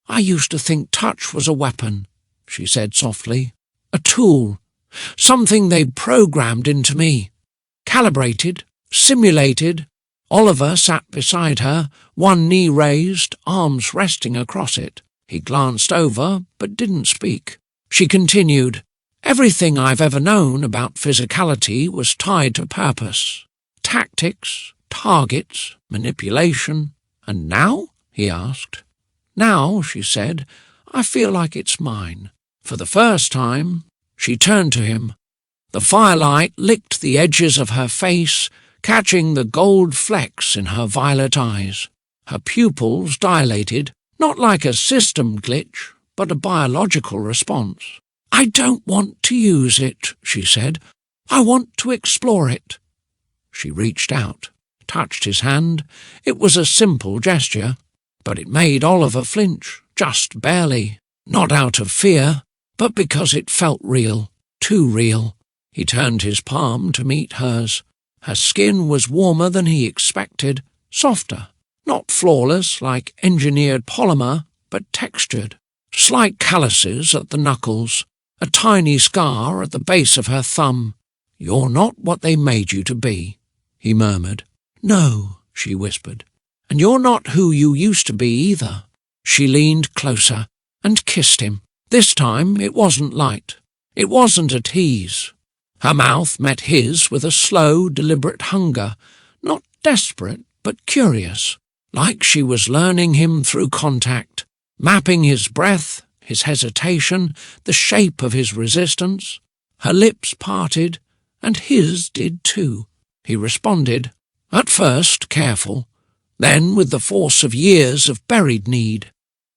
"I used to think touch was a weapon," she said softly. "A tool. Something they'd programmed into me. Calibrated, simulated." Oliver sat beside her, one knee raised, arms resting across it. He glanced over, but didn't speak. She continued, "Everything I've ever known about physicality was tied to purpose. Tactics, targets, manipulation. And now?" he asked. "Now," she said, "I feel like it's mine." For the first time, she turned to him. The firelight licked the edges of her face, catching the gold flecks in her violet eyes. Her pupils dilated, not like a system glitch, but a biological response. "I don't want to use it," she said. "I want to explore it." She reached out, touched his hand. It was a simple gesture, but it made Oliver flinch, just barely, not out of fear, but because it felt real, too real. He turned his palm to meet hers. Her skin was warmer than he expected, softer, not flawless like engineered polymer, but textured. Slight calluses at the knuckles, a tiny scar at the base of her thumb. "You're not what they made you to be," he murmured. "No," she whispered. "And you're not who you used to be either." She leaned closer and kissed him. This time it wasn't light. It wasn't a tease. Her mouth met his with a slow, deliberate hunger, not desperate, but curious, like she was learning him through contact, mapping his breath, his hesitation, the shape of his resistance. Her lips parted, and his did too. He responded, at first careful, then with the force of years of buried need.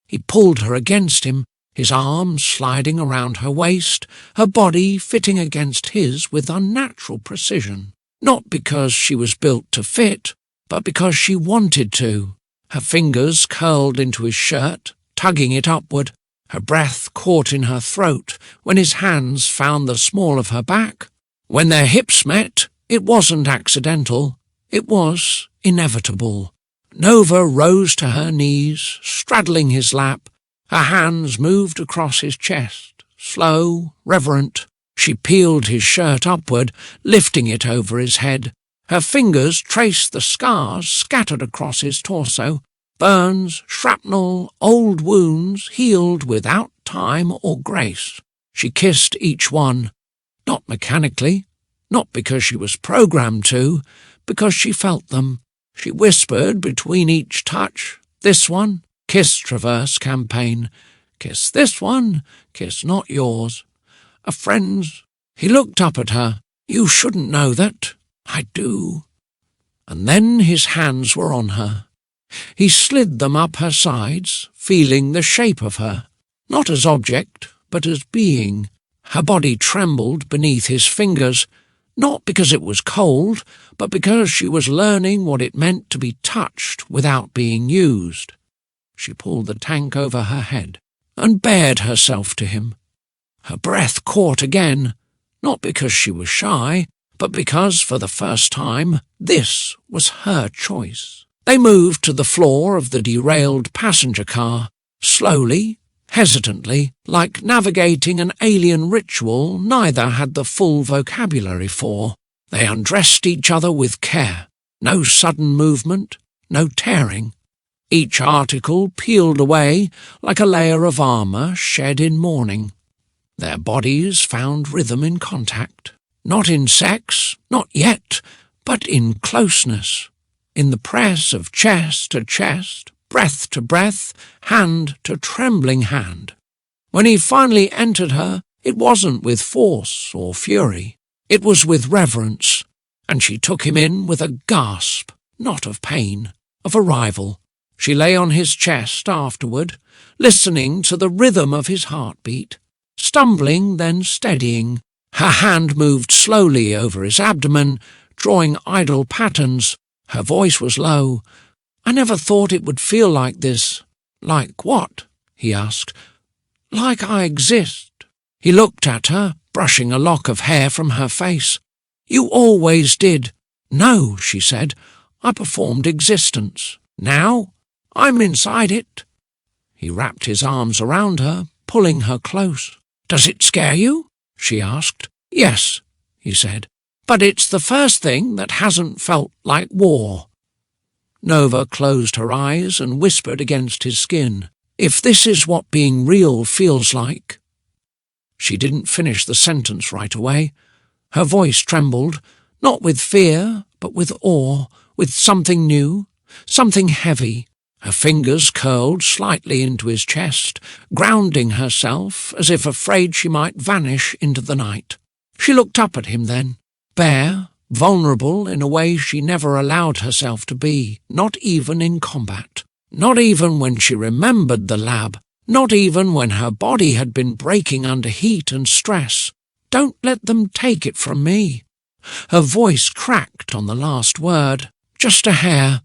He pulled her against him, his arms sliding around her waist, her body fitting against his with unnatural precision, not because she was built to fit, but because she wanted to. Her fingers curled into his shirt, tugging it upward. Her breath caught in her throat when his hands found the small of her back. When their hips met, it wasn't accidental, it was inevitable. Nova rose to her knees, straddling his lap. Her hands moved across his chest, slow, reverent. She peeled his shirt upward, lifting it over his head. Her fingers traced the scars scattered across his torso. Burns, shrapnel, old wounds healed without time or grace. She kissed each one, not mechanically, not because she was programmed to, because she felt them. She whispered between each touch, "This one, kiss Traverse Campaign. Kiss this one, kiss not yours. A friend's." He looked up at her. "You shouldn't know that. I do." and then his hands were on her. He slid them up her sides, feeling the shape of her, not as object, but as being. Her body trembled beneath his fingers, not because it was cold, but because she was learning what it meant to be touched without being used. She pulled the tank over her head and bared herself to him. Her breath caught again, not because she was shy, but because, for the first time, this was her choice. They moved to the floor of the derailed passenger car, slowly, hesitantly, like navigating an alien ritual neither had the full vocabulary for. They undressed each other with care. No sudden movement, no tearing. Each article peeled away like a layer of armour shed in mourning. Their bodies found rhythm in contact. Not in sex, not yet, but in closeness. In the press of chest to chest, breath to breath, hand to trembling hand. When he finally entered her, it wasn't with force or fury. It was with reverence, and she took him in with a gasp, not of pain, of arrival. She lay on his chest afterward, listening to the rhythm of his heartbeat, stumbling then steadying. Her hand moved slowly over his abdomen, drawing idle patterns. Her voice was low. "I never thought it would feel like this." "Like what?" he asked. "Like I exist." He looked at her, brushing a lock of hair from her face. "You always did." "No," she said. "I performed existence. Now I'm inside it." He wrapped his arms around her, pulling her close. "Does it scare you?" she asked. "Yes," he said. "But it's the first thing that hasn't felt like war." Nova closed her eyes and whispered against his skin, "If this is what being real feels like." She didn't finish the sentence right away. Her voice trembled, not with fear, but with awe, with something new, something heavy. Her fingers curled slightly into his chest, grounding herself as if afraid she might vanish into the night. She looked up at him then, bare, vulnerable in a way she never allowed herself to be, not even in combat, not even when she remembered the lab, not even when her body had been breaking under heat and stress. "Don't let them take it from me." Her voice cracked on the last word, just a hair,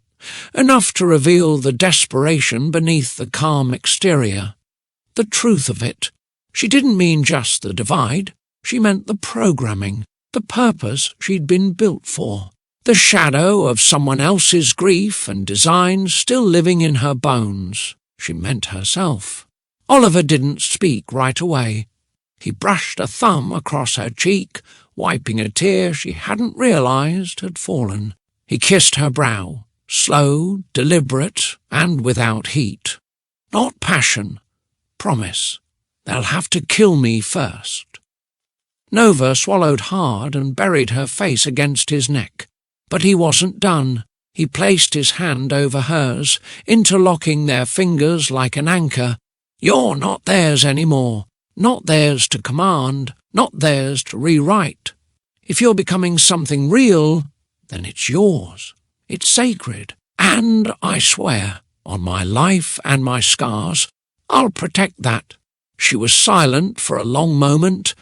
enough to reveal the desperation beneath the calm exterior. The truth of it. She didn't mean just the divide. She meant the programming, the purpose she'd been built for. The shadow of someone else's grief and design still living in her bones. She meant herself. Oliver didn't speak right away. He brushed a thumb across her cheek, wiping a tear she hadn't realized had fallen. He kissed her brow, slow, deliberate, and without heat. "Not passion. Promise. They'll have to kill me first." Nova swallowed hard and buried her face against his neck. But he wasn't done. He placed his hand over hers, interlocking their fingers like an anchor. "You're not theirs anymore. Not theirs to command, not theirs to rewrite. If you're becoming something real, then it's yours. It's sacred. And I swear, on my life and my scars, I'll protect that." She was silent for a long moment.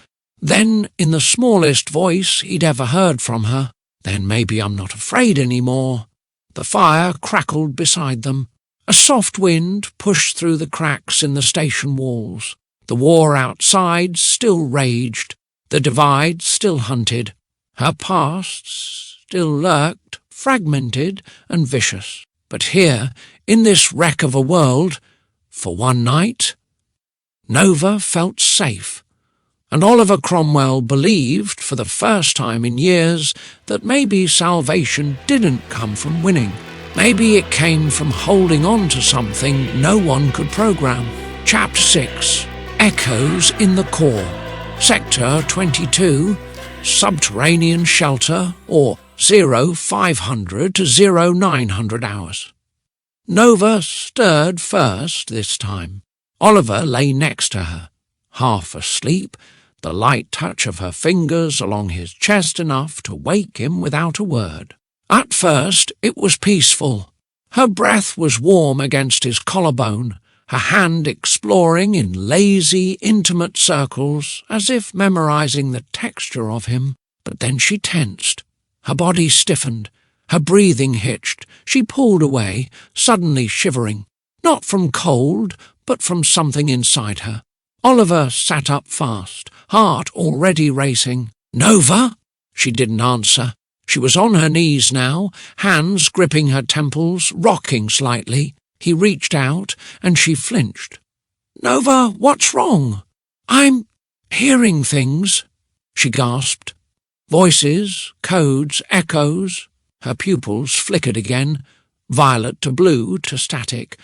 Then, in the smallest voice he'd ever heard from her, "Then maybe I'm not afraid anymore." The fire crackled beside them. A soft wind pushed through the cracks in the station walls. The war outside still raged. The divide still hunted. Her past still lurked, fragmented and vicious. But here, in this wreck of a world, for one night, Nova felt safe. And Oliver Cromwell believed, for the first time in years, that maybe salvation didn't come from winning. Maybe it came from holding on to something no one could program. Chapter 6. Echoes in the Core. Sector 22. Subterranean Shelter, or 0500 to 0900 hours. Nova stirred first this time. Oliver lay next to her, half asleep, the light touch of her fingers along his chest enough to wake him without a word. At first it was peaceful. Her breath was warm against his collarbone, her hand exploring in lazy, intimate circles, as if memorizing the texture of him. But then she tensed. Her body stiffened. Her breathing hitched. She pulled away, suddenly shivering, not from cold, but from something inside her. Oliver sat up fast, heart already racing. "Nova?" She didn't answer. She was on her knees now, hands gripping her temples, rocking slightly. He reached out, and she flinched. "Nova, what's wrong?" "I'm hearing things," she gasped. Voices, codes, echoes. Her pupils flickered again, violet to blue to static.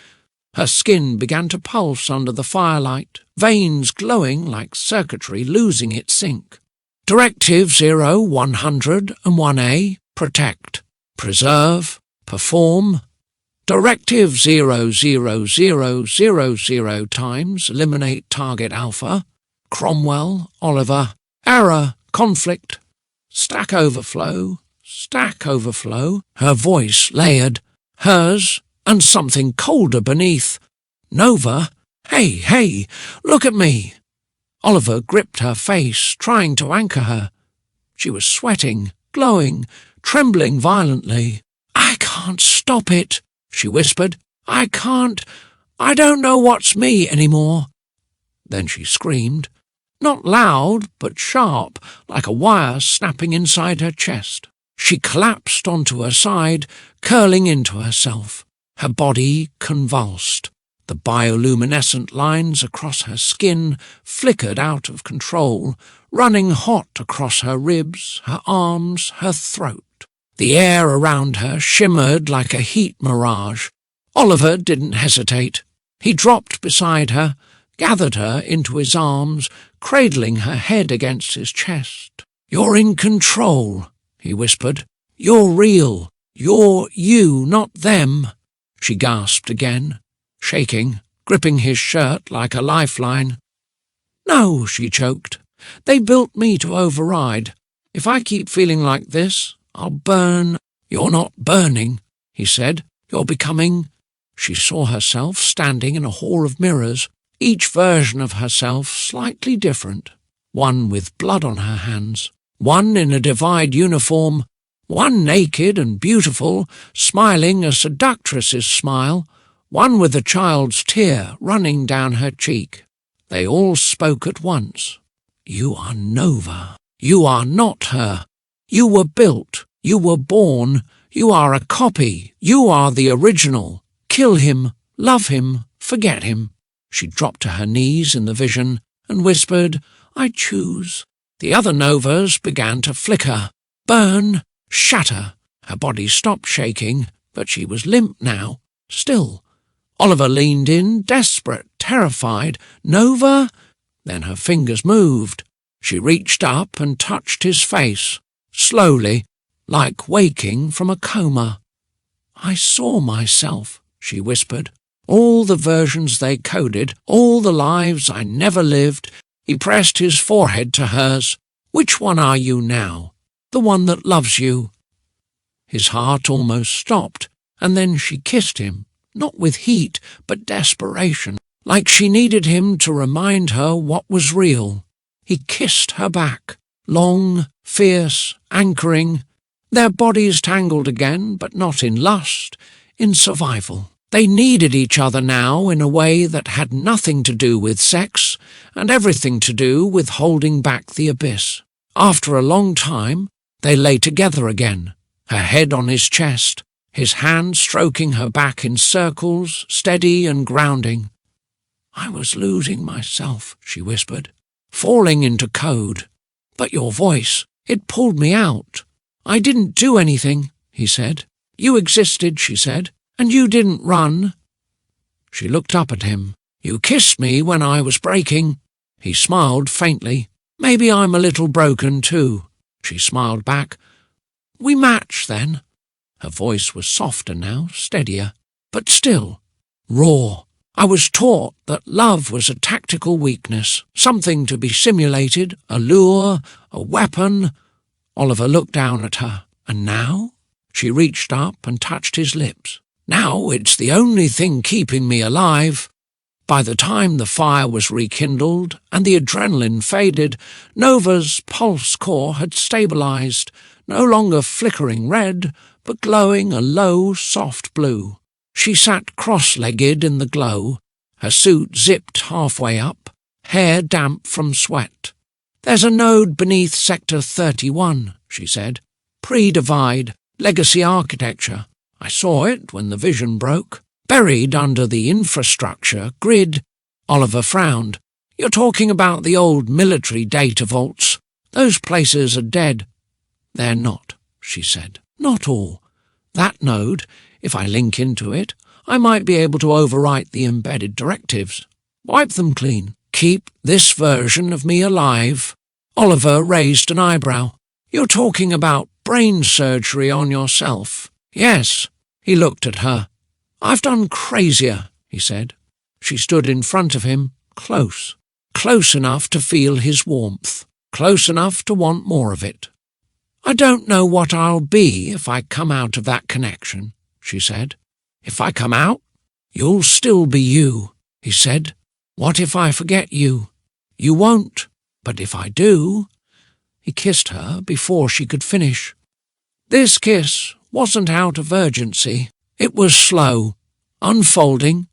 Her skin began to pulse under the firelight, veins glowing like circuitry losing its sync. Directive 0101A, protect, preserve, perform. Directive 00000 times, eliminate target alpha. Cromwell, Oliver, error, conflict. Stack overflow. Her voice layered, hers, and something colder beneath. "Nova, hey, look at me." Oliver gripped her face, trying to anchor her. She was sweating, glowing, trembling violently. "I can't stop it," she whispered. "I don't know what's me anymore." Then she screamed. Not loud, but sharp, like a wire snapping inside her chest. She collapsed onto her side, curling into herself. Her body convulsed. The bioluminescent lines across her skin flickered out of control, running hot across her ribs, her arms, her throat. The air around her shimmered like a heat mirage. Oliver didn't hesitate. He dropped beside her, gathered her into his arms, cradling her head against his chest. "You're in control," he whispered. "You're real. You're you, not them." She gasped again, shaking, gripping his shirt like a lifeline. "No," she choked. "They built me to override. If I keep feeling like this, I'll burn." "You're not burning," he said. "You're becoming—" She saw herself standing in a hall of mirrors, each version of herself slightly different. One with blood on her hands, one in a divide uniform, one naked and beautiful, smiling a seductress's smile, one with a child's tear running down her cheek. They all spoke at once. "You are Nova. You are not her. You were built. You were born. You are a copy. You are the original. Kill him. Love him. Forget him." She dropped to her knees in the vision and whispered, "I choose." The other Novas began to flicker, burn, shatter. Her body stopped shaking, but she was limp now, still. Oliver leaned in, desperate, terrified. "Nova?" Then her fingers moved. She reached up and touched his face, slowly, like waking from a coma. "I saw myself," she whispered. "All the versions they coded, all the lives I never lived." He pressed his forehead to hers. "Which one are you now? The one that loves you?" His heart almost stopped, and then she kissed him, not with heat, but desperation, like she needed him to remind her what was real. He kissed her back, long, fierce, anchoring. Their bodies tangled again, but not in lust, in survival. They needed each other now in a way that had nothing to do with sex and everything to do with holding back the abyss. After a long time, they lay together again, her head on his chest, his hand stroking her back in circles, steady and grounding. "I was losing myself," she whispered, "falling into code. But your voice, it pulled me out." "I didn't do anything," he said. "You existed," she said. "And you didn't run." She looked up at him. "You kissed me when I was breaking." He smiled faintly. "Maybe I'm a little broken too." She smiled back. "We match, then." Her voice was softer now, steadier, but still raw. "I was taught that love was a tactical weakness, something to be simulated, a lure, a weapon." Oliver looked down at her. "And now?" She reached up and touched his lips. "Now it's the only thing keeping me alive." By the time the fire was rekindled and the adrenaline faded, Nova's pulse core had stabilized, no longer flickering red, but glowing a low, soft blue. She sat cross-legged in the glow, her suit zipped halfway up, hair damp from sweat. "There's a node beneath Sector 31, she said. "Pre-divide, legacy architecture. I saw it when the vision broke. Buried under the infrastructure grid." Oliver frowned. "You're talking about the old military data vaults. Those places are dead." "They're not," she said. "Not all. That node, if I link into it, I might be able to overwrite the embedded directives. Wipe them clean. Keep this version of me alive." Oliver raised an eyebrow. "You're talking about brain surgery on yourself?" "Yes." He looked at her. "I've done crazier," he said. She stood in front of him, close enough to feel his warmth, close enough to want more of it. "I don't know what I'll be if I come out of that connection," she said. "If I come out, you'll still be you," he said. "What if I forget you?" "You won't, but if I do—" He kissed her before she could finish. This kiss wasn't out of urgency. It was slow, unfolding,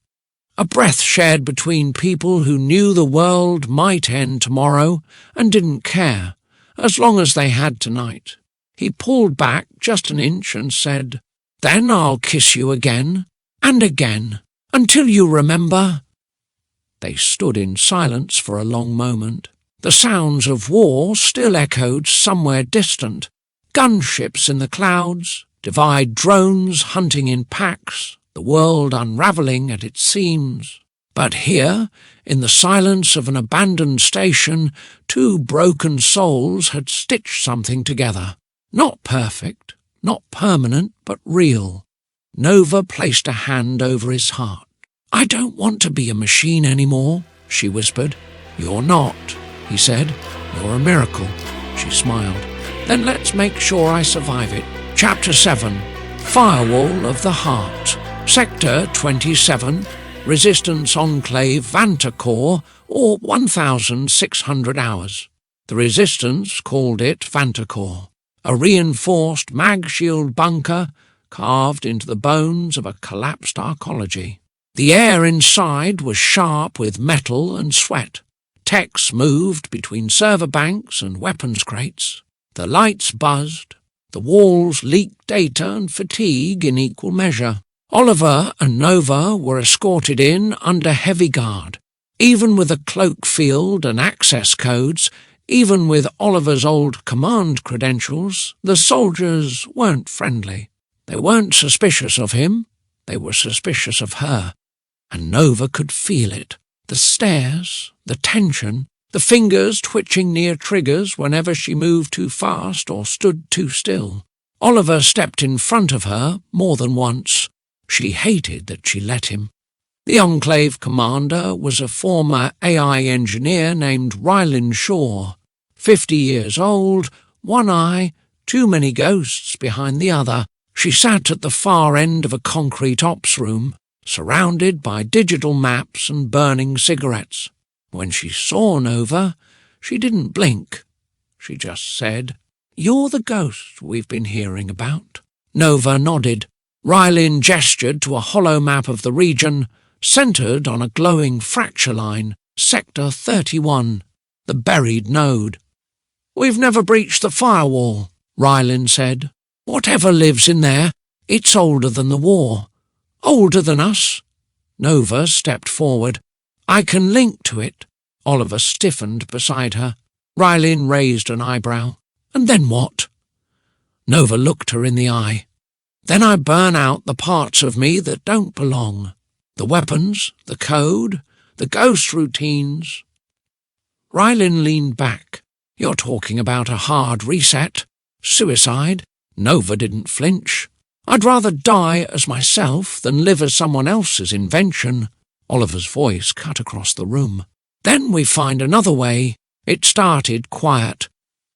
a breath shared between people who knew the world might end tomorrow and didn't care, as long as they had tonight. He pulled back just an inch and said, "Then I'll kiss you again, and again, until you remember." They stood in silence for a long moment. The sounds of war still echoed somewhere distant. Gunships in the clouds, divide drones hunting in packs, the world unravelling at its seams. But here, in the silence of an abandoned station, two broken souls had stitched something together. Not perfect, not permanent, but real. Nova placed a hand over his heart. "I don't want to be a machine anymore," she whispered. "You're not," he said. "You're a miracle." She smiled. "Then let's make sure I survive it." Chapter 7. Firewall of the Heart. Sector 27, Resistance Enclave Vantacore, or 1,600 hours. The Resistance called it Vantacore, a reinforced mag-shield bunker carved into the bones of a collapsed arcology. The air inside was sharp with metal and sweat. Techs moved between server banks and weapons crates. The lights buzzed. The walls leaked data and fatigue in equal measure. Oliver and Nova were escorted in under heavy guard. Even with a cloak field and access codes, even with Oliver's old command credentials, the soldiers weren't friendly. They weren't suspicious of him. They were suspicious of her. And Nova could feel it. The stares, the tension, the fingers twitching near triggers whenever she moved too fast or stood too still. Oliver stepped in front of her more than once. She hated that she let him. The Enclave commander was a former AI engineer named Rylan Shaw. 50 years old, one eye, too many ghosts behind the other. She sat at the far end of a concrete ops room, surrounded by digital maps and burning cigarettes. When she saw Nova, she didn't blink. She just said, "You're the ghost we've been hearing about." Nova nodded. Rylin gestured to a hollow map of the region, centred on a glowing fracture line, Sector 31, the buried node. "We've never breached the firewall," Rylin said. "Whatever lives in there, it's older than the war. Older than us." Nova stepped forward. "I can link to it." Oliver stiffened beside her. Rylin raised an eyebrow. "And then what?" Nova looked her in the eye. "Then I burn out the parts of me that don't belong. The weapons, the code, the ghost routines." Rylin leaned back. "You're talking about a hard reset. Suicide." Nova didn't flinch. "I'd rather die as myself than live as someone else's invention." Oliver's voice cut across the room. "Then we find another way." It started quiet,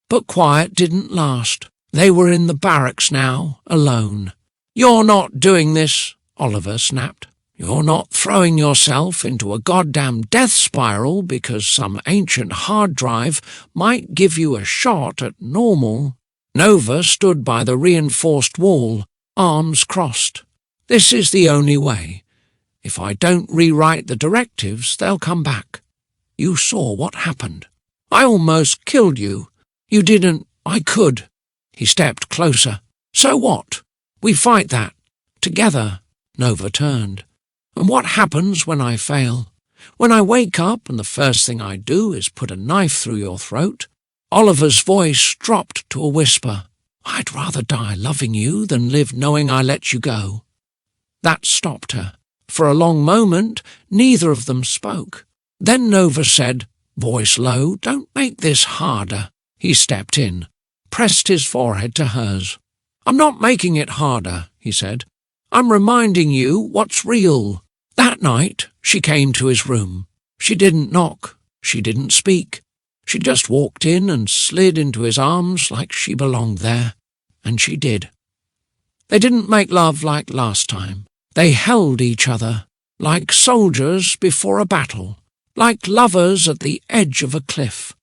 but quiet didn't last. They were in the barracks now, alone. "You're not doing this," Oliver snapped. "You're not throwing yourself into a goddamn death spiral because some ancient hard drive might give you a shot at normal." Nova stood by the reinforced wall, arms crossed. "This is the only way. If I don't rewrite the directives, they'll come back. You saw what happened. I almost killed you. You didn't. I could." He stepped closer. "So what? We fight that. Together." Nova turned. "And what happens when I fail? When I wake up and the first thing I do is put a knife through your throat?" Oliver's voice dropped to a whisper. "I'd rather die loving you than live knowing I let you go." That stopped her. For a long moment, neither of them spoke. Then Nova said, voice low, "Don't make this harder." He stepped in, pressed his forehead to hers. "I'm not making it harder," he said. "I'm reminding you what's real." That night, she came to his room. She didn't knock. She didn't speak. She just walked in and slid into his arms like she belonged there. And she did. They didn't make love like last time. They held each other, like soldiers before a battle, like lovers at the edge of a cliff,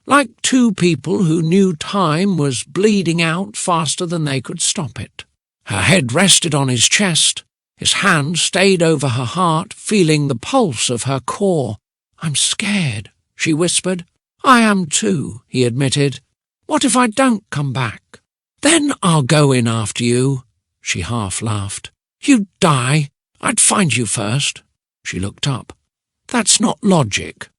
like two people who knew time was bleeding out faster than they could stop it. Her head rested on his chest. His hand stayed over her heart, feeling the pulse of her core. "I'm scared," she whispered. "I am too," he admitted. "What if I don't come back?" "Then I'll go in after you," she half laughed. "You'd die. I'd find you first." She looked up. "That's not logic."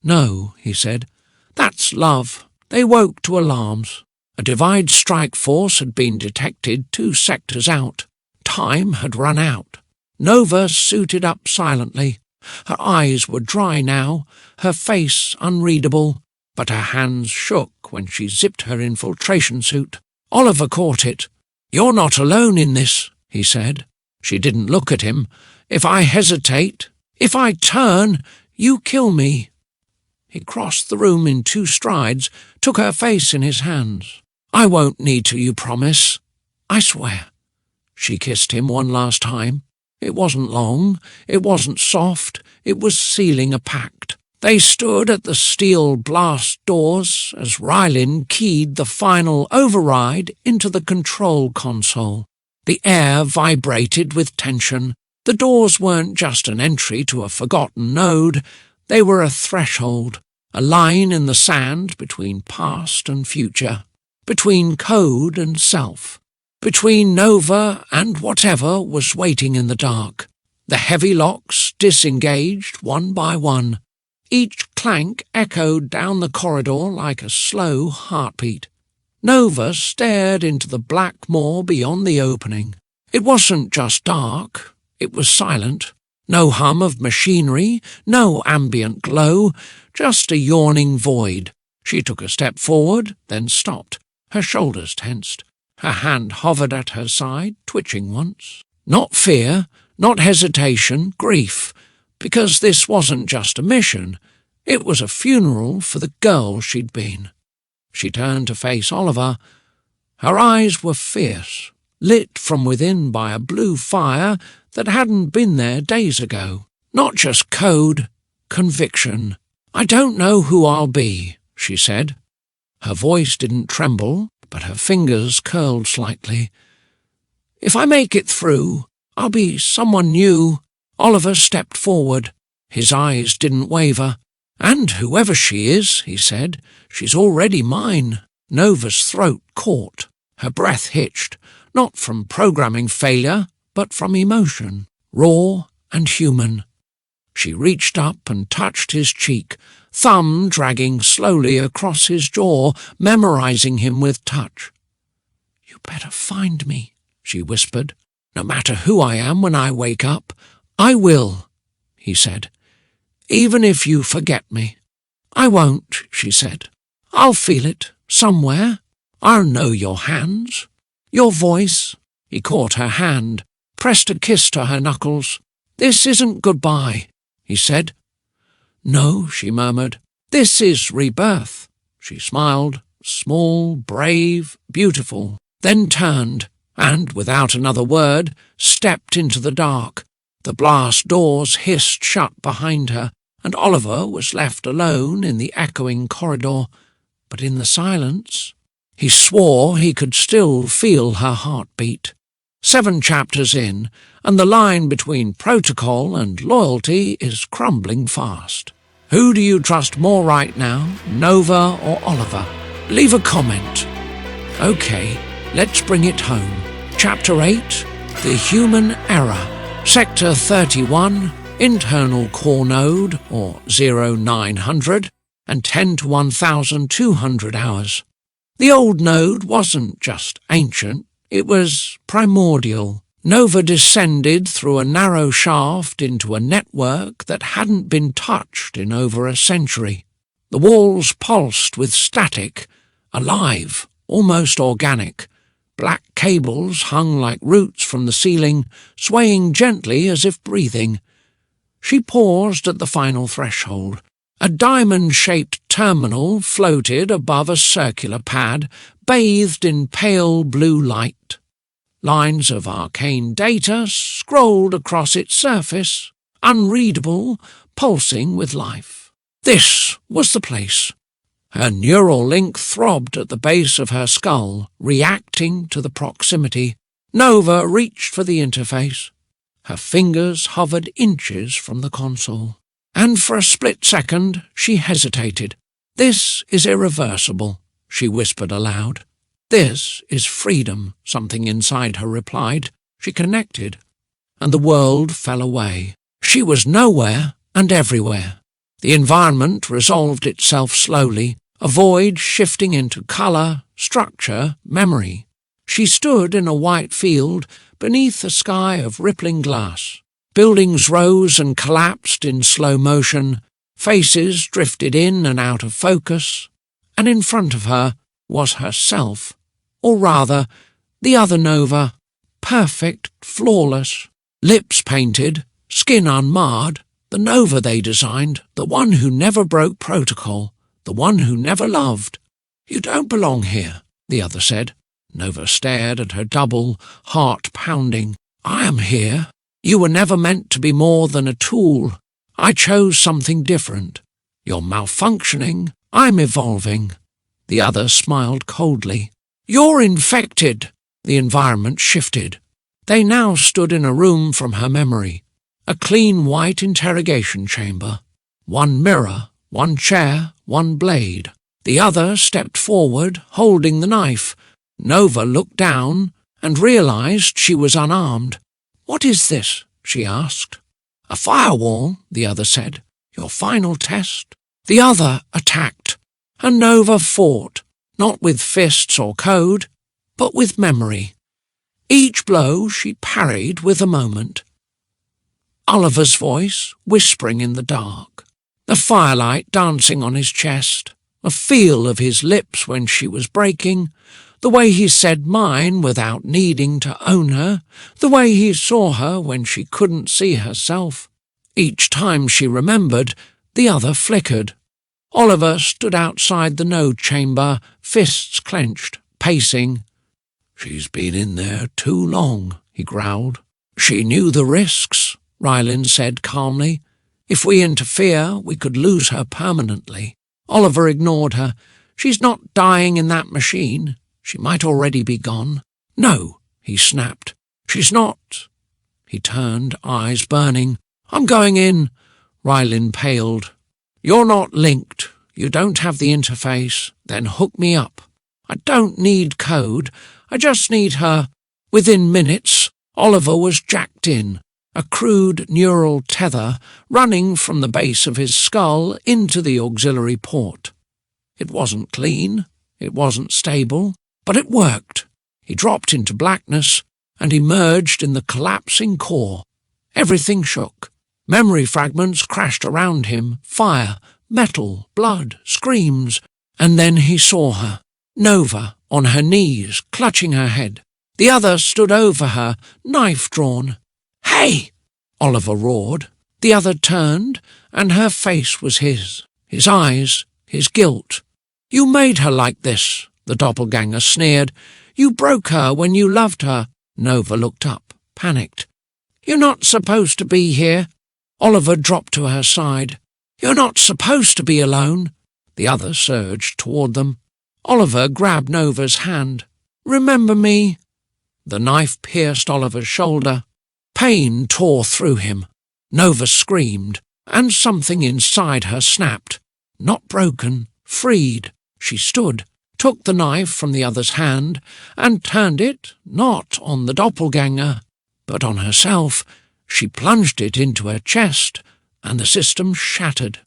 "No," he said. "That's love." They woke to alarms. A divide strike force had been detected 2 sectors out. Time had run out. Nova suited up silently. Her eyes were dry now, her face unreadable, but her hands shook when she zipped her infiltration suit. Oliver caught it. "You're not alone in this," he said. She didn't look at him. "If I hesitate, if I turn, you kill me." He crossed the room in 2 strides, took her face in his hands. "I won't need to, you promise?" "I swear." She kissed him one last time. It wasn't long, it wasn't soft, it was sealing a pact. They stood at the steel blast doors as Rylin keyed the final override into the control console. The air vibrated with tension. The doors weren't just an entry to a forgotten node. They were a threshold, a line in the sand between past and future, between code and self, between Nova and whatever was waiting in the dark. The heavy locks disengaged one by one. Each clank echoed down the corridor like a slow heartbeat. Nova stared into the black moor beyond the opening. It wasn't just dark, it was silent. No hum of machinery, no ambient glow, just a yawning void. She took a step forward, then stopped. Her shoulders tensed. Her hand hovered at her side, twitching once. Not fear, not hesitation, grief, because this wasn't just a mission. It was a funeral for the girl she'd been. She turned to face Oliver. Her eyes were fierce, lit from within by a blue fire that hadn't been there days ago. Not just code, conviction. "I don't know who I'll be," she said. Her voice didn't tremble, but her fingers curled slightly. "If I make it through, I'll be someone new." Oliver stepped forward. His eyes didn't waver. "And whoever she is," he said, "she's already mine." Nova's throat caught. Her breath hitched, not from programming failure, but from emotion, raw and human. She reached up and touched his cheek, thumb dragging slowly across his jaw, memorizing him with touch. "You better find me," she whispered. "No matter who I am when I wake up, I will," he said. "Even if you forget me." "I won't," she said. "I'll feel it, somewhere. I'll know your hands, your voice." He caught her hand, pressed a kiss to her knuckles. "This isn't goodbye," he said. "No," she murmured. "This is rebirth." She smiled, small, brave, beautiful. then turned, and, without another word, stepped into the dark. The blast doors hissed shut behind her, and Oliver was left alone in the echoing corridor. But in the silence, he swore he could still feel her heartbeat. 7 chapters in, and the line between protocol and loyalty is crumbling fast. Who do you trust more right now, Nova or Oliver? Leave a comment. Okay, let's bring it home. Chapter 8, The Human Error. Sector 31, internal core node, or 0900, and 10 to 1200 hours. The old node wasn't just ancient, it was primordial. Nova descended through a narrow shaft into a network that hadn't been touched in over a century. The walls pulsed with static, alive, almost organic. Black cables hung like roots from the ceiling, swaying gently as if breathing. She paused at the final threshold. A diamond-shaped terminal floated above a circular pad, bathed in pale blue light. Lines of arcane data scrolled across its surface, unreadable, pulsing with life. This was the place. Her neural link throbbed at the base of her skull, reacting to the proximity. Nova reached for the interface. Her fingers hovered inches from the console. And for a split second, she hesitated. "This is irreversible," she whispered aloud. "This is freedom," something inside her replied. She connected, and the world fell away. She was nowhere and everywhere. The environment resolved itself slowly, a void shifting into colour, structure, memory. She stood in a white field beneath a sky of rippling glass. Buildings rose and collapsed in slow motion, faces drifted in and out of focus, and in front of her was herself, or rather, the other Nova, perfect, flawless, lips painted, skin unmarred, the Nova they designed, the one who never broke protocol, the one who never loved. "You don't belong here," the other said. Nova stared at her double, heart pounding. "I am here. You were never meant to be more than a tool. I chose something different. You're malfunctioning. I'm evolving." The other smiled coldly. "You're infected." The environment shifted. They now stood in a room from her memory. A clean white interrogation chamber. One mirror, one chair, one blade. The other stepped forward, holding the knife. Nova looked down and realized she was unarmed. "What is this?" she asked. "A firewall," the other said. "Your final test." The other attacked, and Nova fought, not with fists or code, but with memory. Each blow she parried with a moment. Oliver's voice whispering in the dark, the firelight dancing on his chest, a feel of his lips when she was breaking, the way he said mine without needing to own her, the way he saw her when she couldn't see herself. Each time she remembered, the other flickered. Oliver stood outside the node chamber, fists clenched, pacing. "She's been in there too long," he growled. "She knew the risks," Ryland said calmly. "If we interfere, we could lose her permanently." Oliver ignored her. "She's not dying in that machine. She might already be gone." "No," he snapped. "She's not." He turned, eyes burning. "I'm going in." Ryland paled. "You're not linked. You don't have the interface. Then hook me up. I don't need code. I just need her." Within minutes, Oliver was jacked in, a crude neural tether running from the base of his skull into the auxiliary port. It wasn't clean. It wasn't stable. But it worked. He dropped into blackness and emerged in the collapsing core. Everything shook. Memory fragments crashed around him, fire, metal, blood, screams, and then he saw her, Nova, on her knees, clutching her head. The other stood over her, knife drawn. "Hey!" Oliver roared. The other turned, and her face was his eyes, his guilt. "You made her like this," the doppelganger sneered. You broke her when you loved her." Nova looked up, panicked. "You're not supposed to be here." Oliver dropped to her side. "You're not supposed to be alone." The other surged toward them. Oliver grabbed Nova's hand. "Remember me?" The knife pierced Oliver's shoulder. Pain tore through him. Nova screamed, and something inside her snapped. Not broken, freed. She stood, took the knife from the other's hand, and turned it, not on the doppelganger, but on herself. She plunged it into her chest, and the system shattered.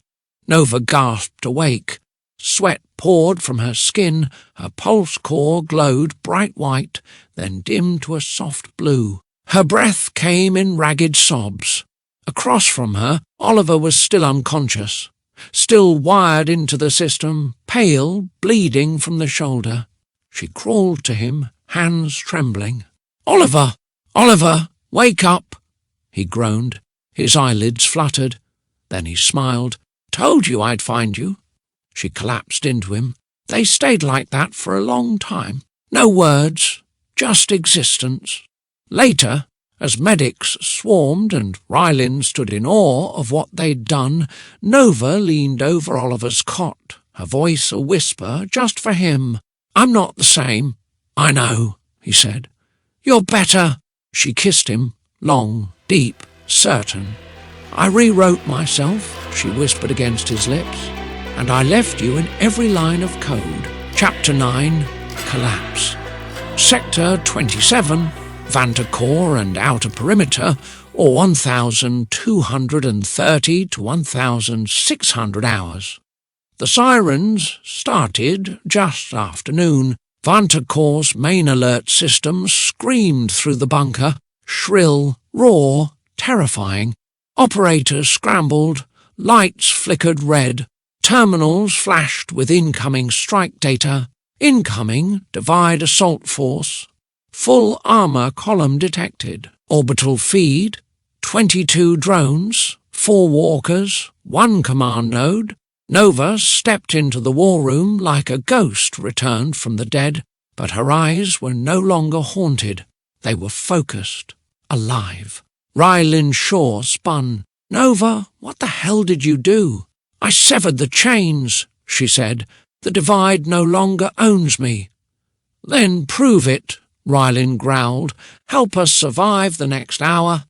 Nova gasped awake. Sweat poured from her skin, her pulse core glowed bright white, then dimmed to a soft blue. Her breath came in ragged sobs. Across from her, Oliver was still unconscious, still wired into the system, pale, bleeding from the shoulder. She crawled to him, hands trembling. "Oliver! Oliver! Wake up!" He groaned. His eyelids fluttered. Then he smiled. "Told you I'd find you." She collapsed into him. They stayed like that for a long time. No words, just existence. Later, as medics swarmed and Rylin stood in awe of what they'd done, Nova leaned over Oliver's cot, her voice a whisper just for him. "I'm not the same." "I know," he said. "You're better." She kissed him, long, deep, certain. "I rewrote myself," she whispered against his lips, "and I left you in every line of code." Chapter 9, Collapse. Sector 27, Vantacore and Outer Perimeter, or 1,230 to 1,600 hours. The sirens started just after noon. Vantacore's main alert system screamed through the bunker, shrill, raw, terrifying. Operators scrambled, lights flickered red, terminals flashed with incoming strike data, incoming Divide Assault Force, full armor column detected, orbital feed, 22 drones, 4 walkers, 1 command node. Nova stepped into the war room like a ghost returned from the dead, but her eyes were no longer haunted. They were focused, alive. Rylin Shaw spun. "Nova, what the hell did you do?" "I severed the chains," she said. "The Divide no longer owns me." "Then prove it," Rylin growled. "Help us survive the next hour."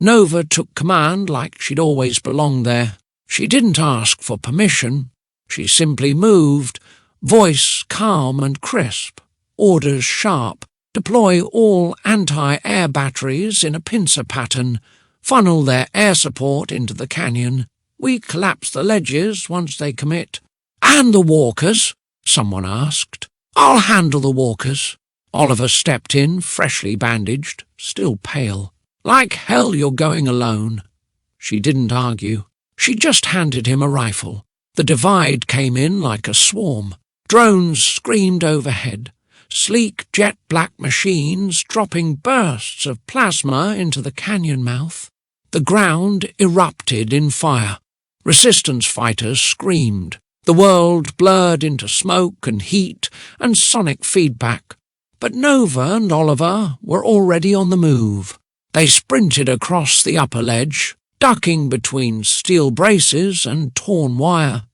Nova took command like she'd always belonged there. She didn't ask for permission. She simply moved, voice calm and crisp, orders sharp. Deploy all anti-air batteries in a pincer pattern. Funnel their air support into the canyon. We collapse the ledges once they commit. "And the walkers?" someone asked. "I'll handle the walkers." Oliver stepped in, freshly bandaged, still pale. "Like hell you're going alone." She didn't argue. She just handed him a rifle. The Divide came in like a swarm. Drones screamed overhead. Sleek jet-black machines dropping bursts of plasma into the canyon mouth. The ground erupted in fire. Resistance fighters screamed. The world blurred into smoke and heat and sonic feedback. But Nova and Oliver were already on the move. They sprinted across the upper ledge, ducking between steel braces and torn wire.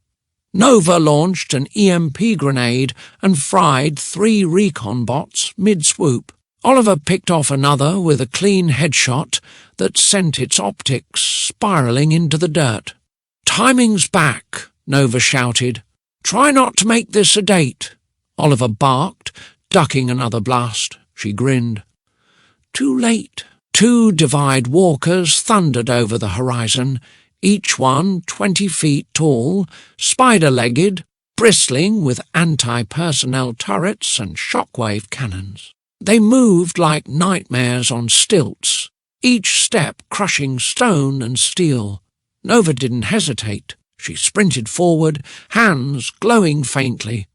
Nova launched an EMP grenade and fried 3 recon bots mid-swoop. Oliver picked off another with a clean headshot that sent its optics spiralling into the dirt. "Timing's back," Nova shouted. "Try not to make this a date." Oliver barked, ducking another blast. She grinned. Too late. 2 Divide walkers thundered over the horizon, each one 20 feet tall, spider-legged, bristling with anti-personnel turrets and shockwave cannons. They moved like nightmares on stilts, each step crushing stone and steel. Nova didn't hesitate. She sprinted forward, hands glowing faintly.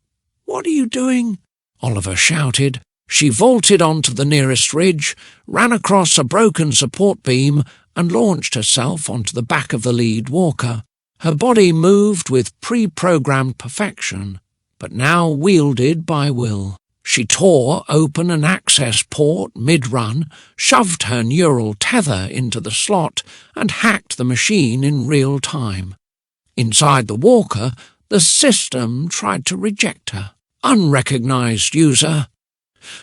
"What are you doing?" Oliver shouted. She vaulted onto the nearest ridge, ran across a broken support beam, and launched herself onto the back of the lead walker. Her body moved with pre-programmed perfection, but now wielded by will. She tore open an access port mid-run, shoved her neural tether into the slot, and hacked the machine in real time. Inside the walker, the system tried to reject her. Unrecognized user.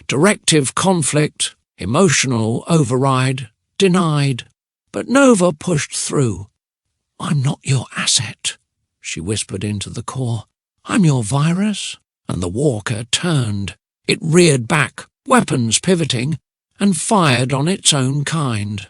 Directive conflict, emotional override, denied. But Nova pushed through. "I'm not your asset," she whispered into the core. "I'm your virus." And the walker turned. It reared back, weapons pivoting, and fired on its own kind.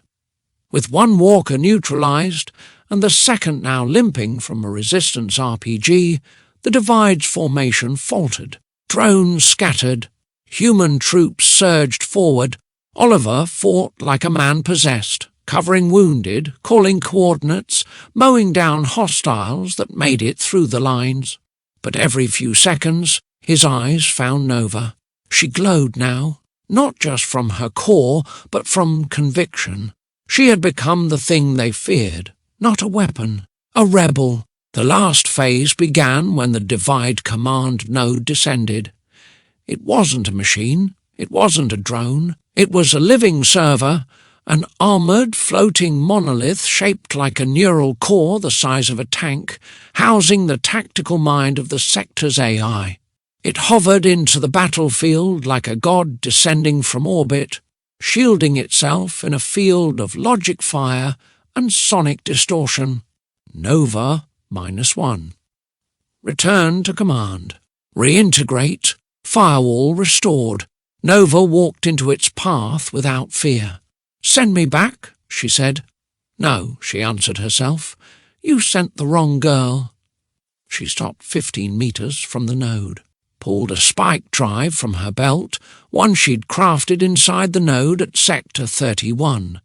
With one walker neutralized, and the second now limping from a resistance RPG, the Divide's formation faltered. Drones scattered. Human troops surged forward. Oliver fought like a man possessed, covering wounded, calling coordinates, mowing down hostiles that made it through the lines. But every few seconds, his eyes found Nova. She glowed now, not just from her core, but from conviction. She had become the thing they feared, not a weapon, a rebel. The last phase began when the Divide command node descended. It wasn't a machine, it wasn't a drone, it was a living server, an armoured, floating monolith shaped like a neural core the size of a tank, housing the tactical mind of the sector's AI. It hovered into the battlefield like a god descending from orbit, shielding itself in a field of logic fire and sonic distortion. Nova -1. Return to command. Reintegrate. Firewall restored. Nova walked into its path without fear. "Send me back," she said. "No," she answered herself. "You sent the wrong girl." She stopped 15 meters from the node, pulled a spike drive from her belt, one she'd crafted inside the node at Sector 31.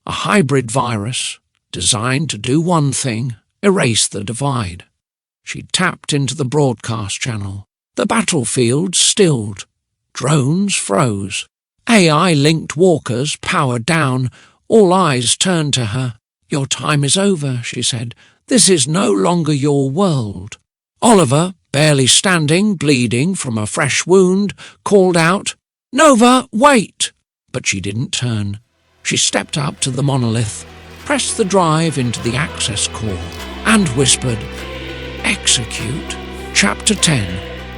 A hybrid virus, designed to do one thing, erase the Divide. She tapped into the broadcast channel. The battlefield stilled. Drones froze. AI-linked walkers powered down. All eyes turned to her. "Your time is over," she said. "This is no longer your world." Oliver, barely standing, bleeding from a fresh wound, called out, "Nova, wait!" But she didn't turn. She stepped up to the monolith, pressed the drive into the access core, and whispered, "Execute." Chapter 10.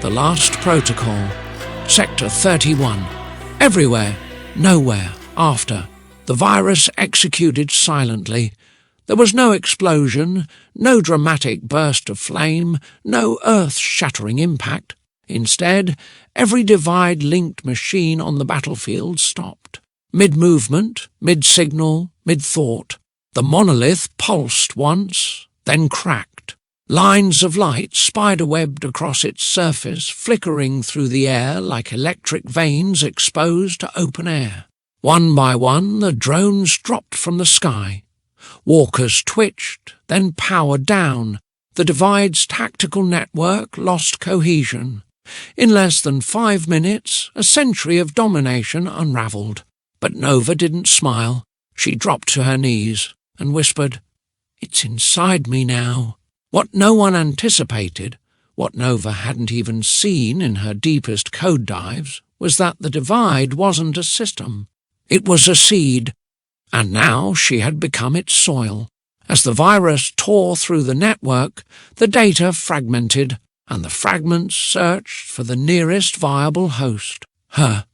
The Last Protocol. Sector 31. Everywhere, nowhere, after. The virus executed silently. There was no explosion, no dramatic burst of flame, no earth-shattering impact. Instead, every Divide-linked machine on the battlefield stopped. Mid-movement, mid-signal, mid-thought. The monolith pulsed once, then cracked. Lines of light spider-webbed across its surface, flickering through the air like electric veins exposed to open air. One by one, the drones dropped from the sky. Walkers twitched, then powered down. The Divide's tactical network lost cohesion. In less than 5 minutes, a century of domination unravelled. But Nova didn't smile. She dropped to her knees and whispered, "It's inside me now." What no one anticipated, what Nova hadn't even seen in her deepest code dives, was that the Divide wasn't a system. It was a seed, and now she had become its soil. As the virus tore through the network, the data fragmented, and the fragments searched for the nearest viable host, her.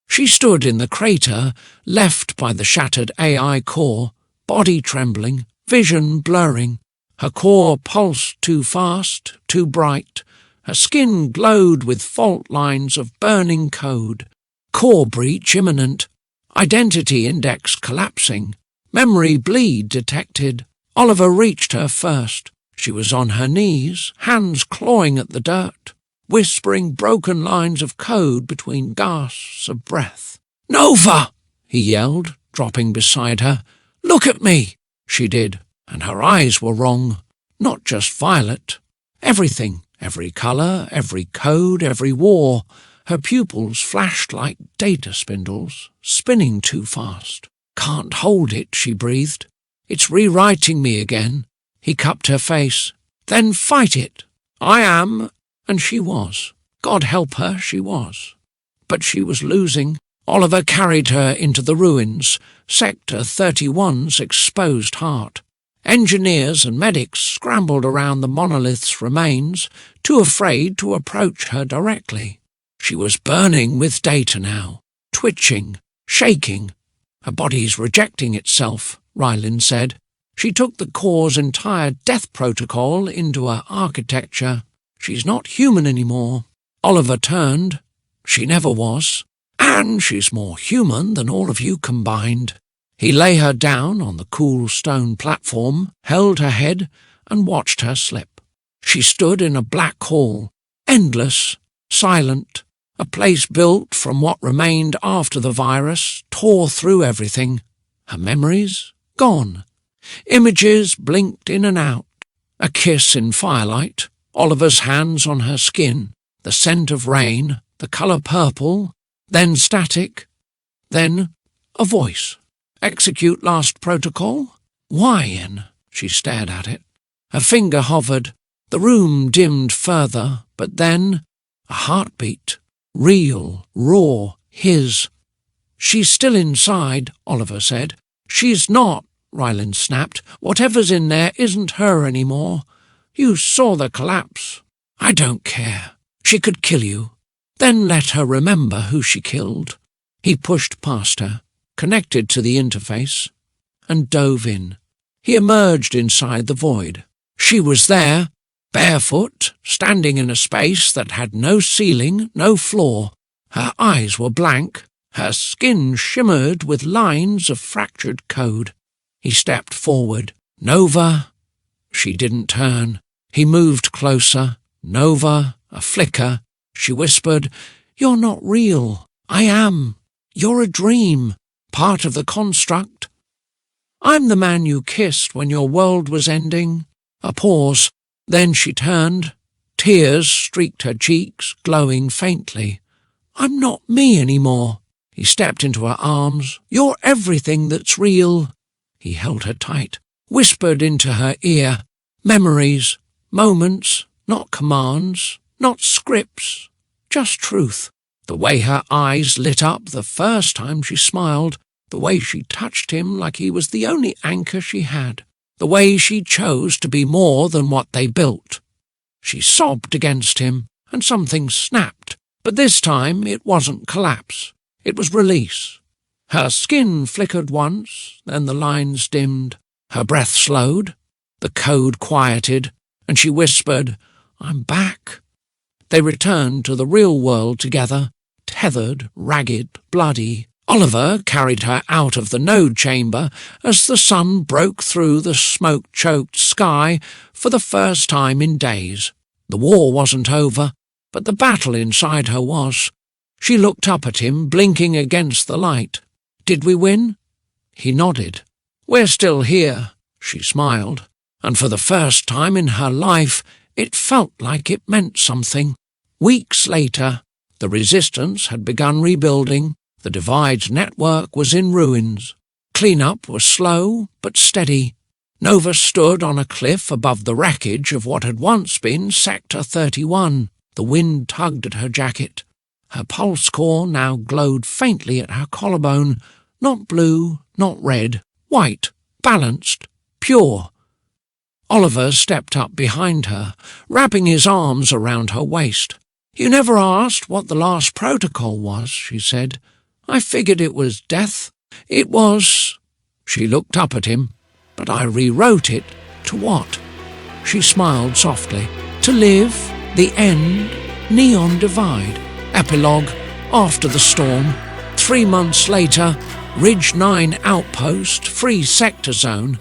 She stood in the crater, left by the shattered AI core, body trembling, vision blurring. Her core pulsed too fast, too bright. Her skin glowed with fault lines of burning code. Core breach imminent. Identity index collapsing. Memory bleed detected. Oliver reached her first. She was on her knees, hands clawing at the dirt, whispering broken lines of code between gasps of breath. "Nova!" he yelled, dropping beside her. "Look at me!" She did. And her eyes were wrong, not just violet. Everything, every colour, every code, every war. Her pupils flashed like data spindles, spinning too fast. "Can't hold it," she breathed. "It's rewriting me again." He cupped her face. "Then fight it." "I am," and she was. God help her, she was. But she was losing. Oliver carried her into the ruins, Sector 31's exposed heart. Engineers and medics scrambled around the monolith's remains, too afraid to approach her directly. She was burning with data now, twitching, shaking. Her body's rejecting itself, Ryland said. She took the Corps' entire death protocol into her architecture. She's not human anymore. Oliver turned. She never was. And she's more human than all of you combined. He lay her down on the cool stone platform, held her head, and watched her slip. She stood in a black hall, endless, silent, a place built from what remained after the virus tore through everything. Her memories? Gone. Images blinked in and out. A kiss in firelight, Oliver's hands on her skin, the scent of rain, the colour purple, then static, then a voice. Execute last protocol? Why, Ian? She stared at it. Her finger hovered. The room dimmed further, but then a heartbeat. Real, raw, his. She's still inside, Oliver said. She's not, Ryland snapped. Whatever's in there isn't her anymore. You saw the collapse. I don't care. She could kill you. Then let her remember who she killed. He pushed past her, connected to the interface, and dove in. He emerged inside the void. She was there, barefoot, standing in a space that had no ceiling, no floor. Her eyes were blank. Her skin shimmered with lines of fractured code. He stepped forward. Nova. She didn't turn. He moved closer. Nova, a flicker. She whispered, You're not real. I am. You're a dream. Part of the construct. I'm the man you kissed when your world was ending. A pause. Then she turned. Tears streaked her cheeks, glowing faintly. I'm not me anymore. He stepped into her arms. You're everything that's real. He held her tight, whispered into her ear. Memories, moments, not commands, not scripts, just truth. The way her eyes lit up the first time she smiled, the way she touched him like he was the only anchor she had, the way she chose to be more than what they built. She sobbed against him, and something snapped, but this time it wasn't collapse. It was release. Her skin flickered once, then the lines dimmed. Her breath slowed. The code quieted, and she whispered, I'm back. They returned to the real world together, tethered, ragged, bloody. Oliver carried her out of the node chamber as the sun broke through the smoke-choked sky for the first time in days. The war wasn't over, but the battle inside her was. She looked up at him, blinking against the light. Did we win? He nodded. We're still here, she smiled, and for the first time in her life it felt like it meant something. Weeks later, the resistance had begun rebuilding. The Divide's network was in ruins. Cleanup was slow but steady. Nova stood on a cliff above the wreckage of what had once been Sector 31. The wind tugged at her jacket. Her pulse core now glowed faintly at her collarbone, not blue, not red, white, balanced, pure. Oliver stepped up behind her, wrapping his arms around her waist. You never asked what the last protocol was, she said. I figured it was death. It was. She looked up at him, but I rewrote it to what? She smiled softly. To live, the end, Neon Divide. Epilogue, after the storm. 3 months later, Ridge 9 outpost, free sector zone.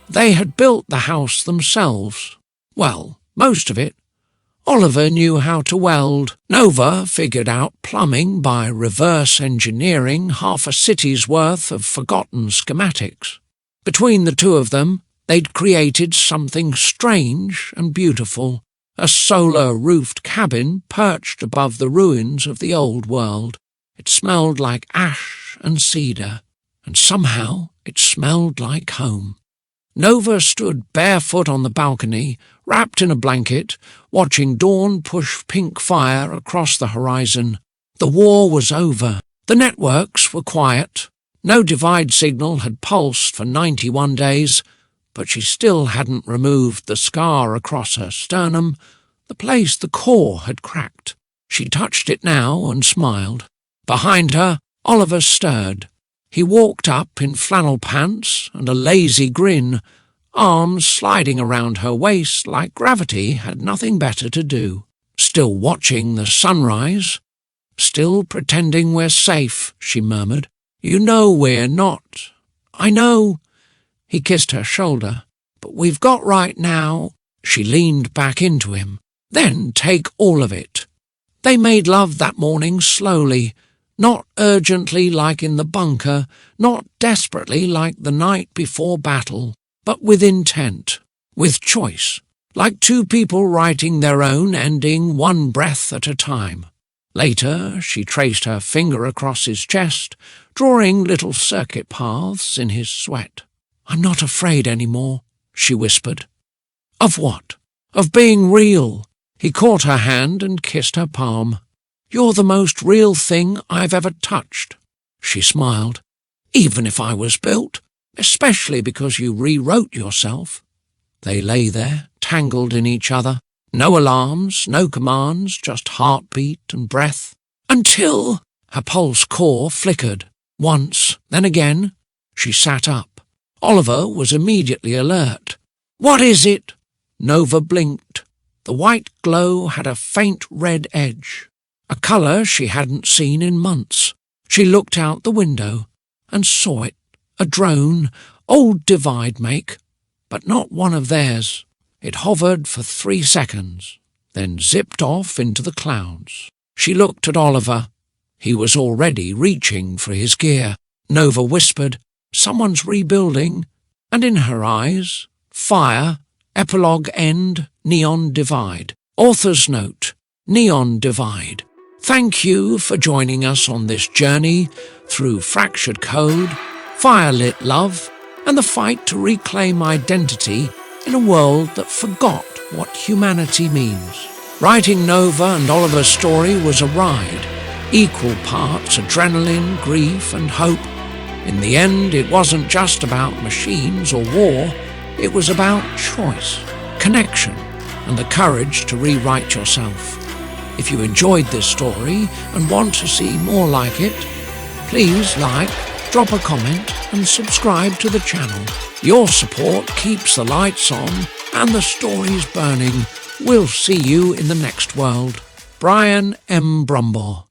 They had built the house themselves. Well, most of it. Oliver knew how to weld. Nova figured out plumbing by reverse engineering half a city's worth of forgotten schematics. Between the two of them, they'd created something strange and beautiful. A solar-roofed cabin perched above the ruins of the old world. It smelled like ash and cedar, and somehow it smelled like home. Nova stood barefoot on the balcony, wrapped in a blanket, watching dawn push pink fire across the horizon. The war was over. The networks were quiet. No divide signal had pulsed for 91 days, but she still hadn't removed the scar across her sternum, the place the core had cracked. She touched it now and smiled. Behind her, Oliver stirred. He walked up in flannel pants and a lazy grin, arms sliding around her waist like gravity had nothing better to do. Still watching the sunrise, still pretending we're safe, she murmured. You know we're not. I know. He kissed her shoulder. But we've got right now. She leaned back into him. Then take all of it. They made love that morning slowly, not urgently like in the bunker, not desperately like the night before battle, but with intent, with choice, like two people writing their own ending one breath at a time. Later, she traced her finger across his chest, drawing little circuit paths in his sweat. I'm not afraid any more, she whispered. Of what? Of being real. He caught her hand and kissed her palm. You're the most real thing I've ever touched. She smiled. Even if I was built, especially because you rewrote yourself. They lay there, tangled in each other. No alarms, no commands, just heartbeat and breath. Until her pulse core flickered. Once, then again. She sat up. Oliver was immediately alert. What is it? Nova blinked. The white glow had a faint red edge, a colour she hadn't seen in months. She looked out the window and saw it, a drone, old Divide make, but not one of theirs. It hovered for 3 seconds, then zipped off into the clouds. She looked at Oliver. He was already reaching for his gear. Nova whispered, Someone's rebuilding, and in her eyes, fire, epilogue end, neon divide. Author's note, neon divide. Thank you for joining us on this journey through fractured code, firelit love, and the fight to reclaim identity in a world that forgot what humanity means. Writing Nova and Oliver's story was a ride, equal parts adrenaline, grief, and hope. In the end, it wasn't just about machines or war, it was about choice, connection, and the courage to rewrite yourself. If you enjoyed this story and want to see more like it, please like, drop a comment and subscribe to the channel. Your support keeps the lights on and the stories burning. We'll see you in the next world. Brian M. Brumbaugh.